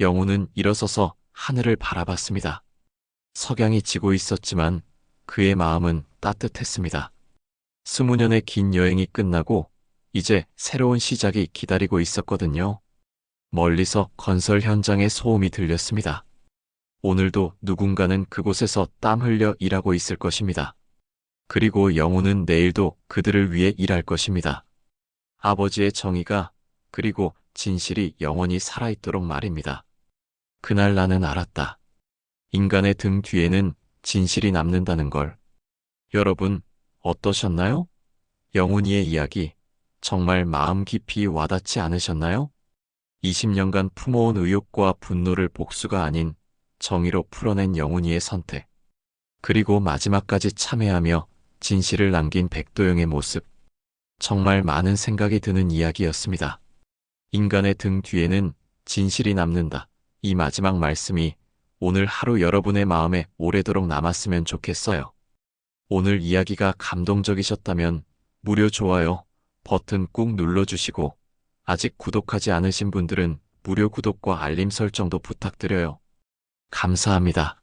영우는 일어서서 하늘을 바라봤습니다. 석양이 지고 있었지만 그의 마음은 따뜻했습니다. 20년의 긴 여행이 끝나고 이제 새로운 시작이 기다리고 있었거든요. 멀리서 건설 현장의 소음이 들렸습니다. 오늘도 누군가는 그곳에서 땀 흘려 일하고 있을 것입니다. 그리고 영우는 내일도 그들을 위해 일할 것입니다. 아버지의 정의가 그리고 진실이 영원히 살아있도록 말입니다. 그날 나는 알았다. 인간의 등 뒤에는 진실이 남는다는 걸. 여러분, 어떠셨나요? 영훈이의 이야기, 정말 마음 깊이 와닿지 않으셨나요? 20년간 품어온 의욕과 분노를 복수가 아닌 정의로 풀어낸 영훈이의 선택. 그리고 마지막까지 참회하며 진실을 남긴 백도영의 모습. 정말 많은 생각이 드는 이야기였습니다. 인간의 등 뒤에는 진실이 남는다. 이 마지막 말씀이 오늘 하루 여러분의 마음에 오래도록 남았으면 좋겠어요. 오늘 이야기가 감동적이셨다면 무료 좋아요 버튼 꾹 눌러주시고 아직 구독하지 않으신 분들은 무료 구독과 알림 설정도 부탁드려요. 감사합니다.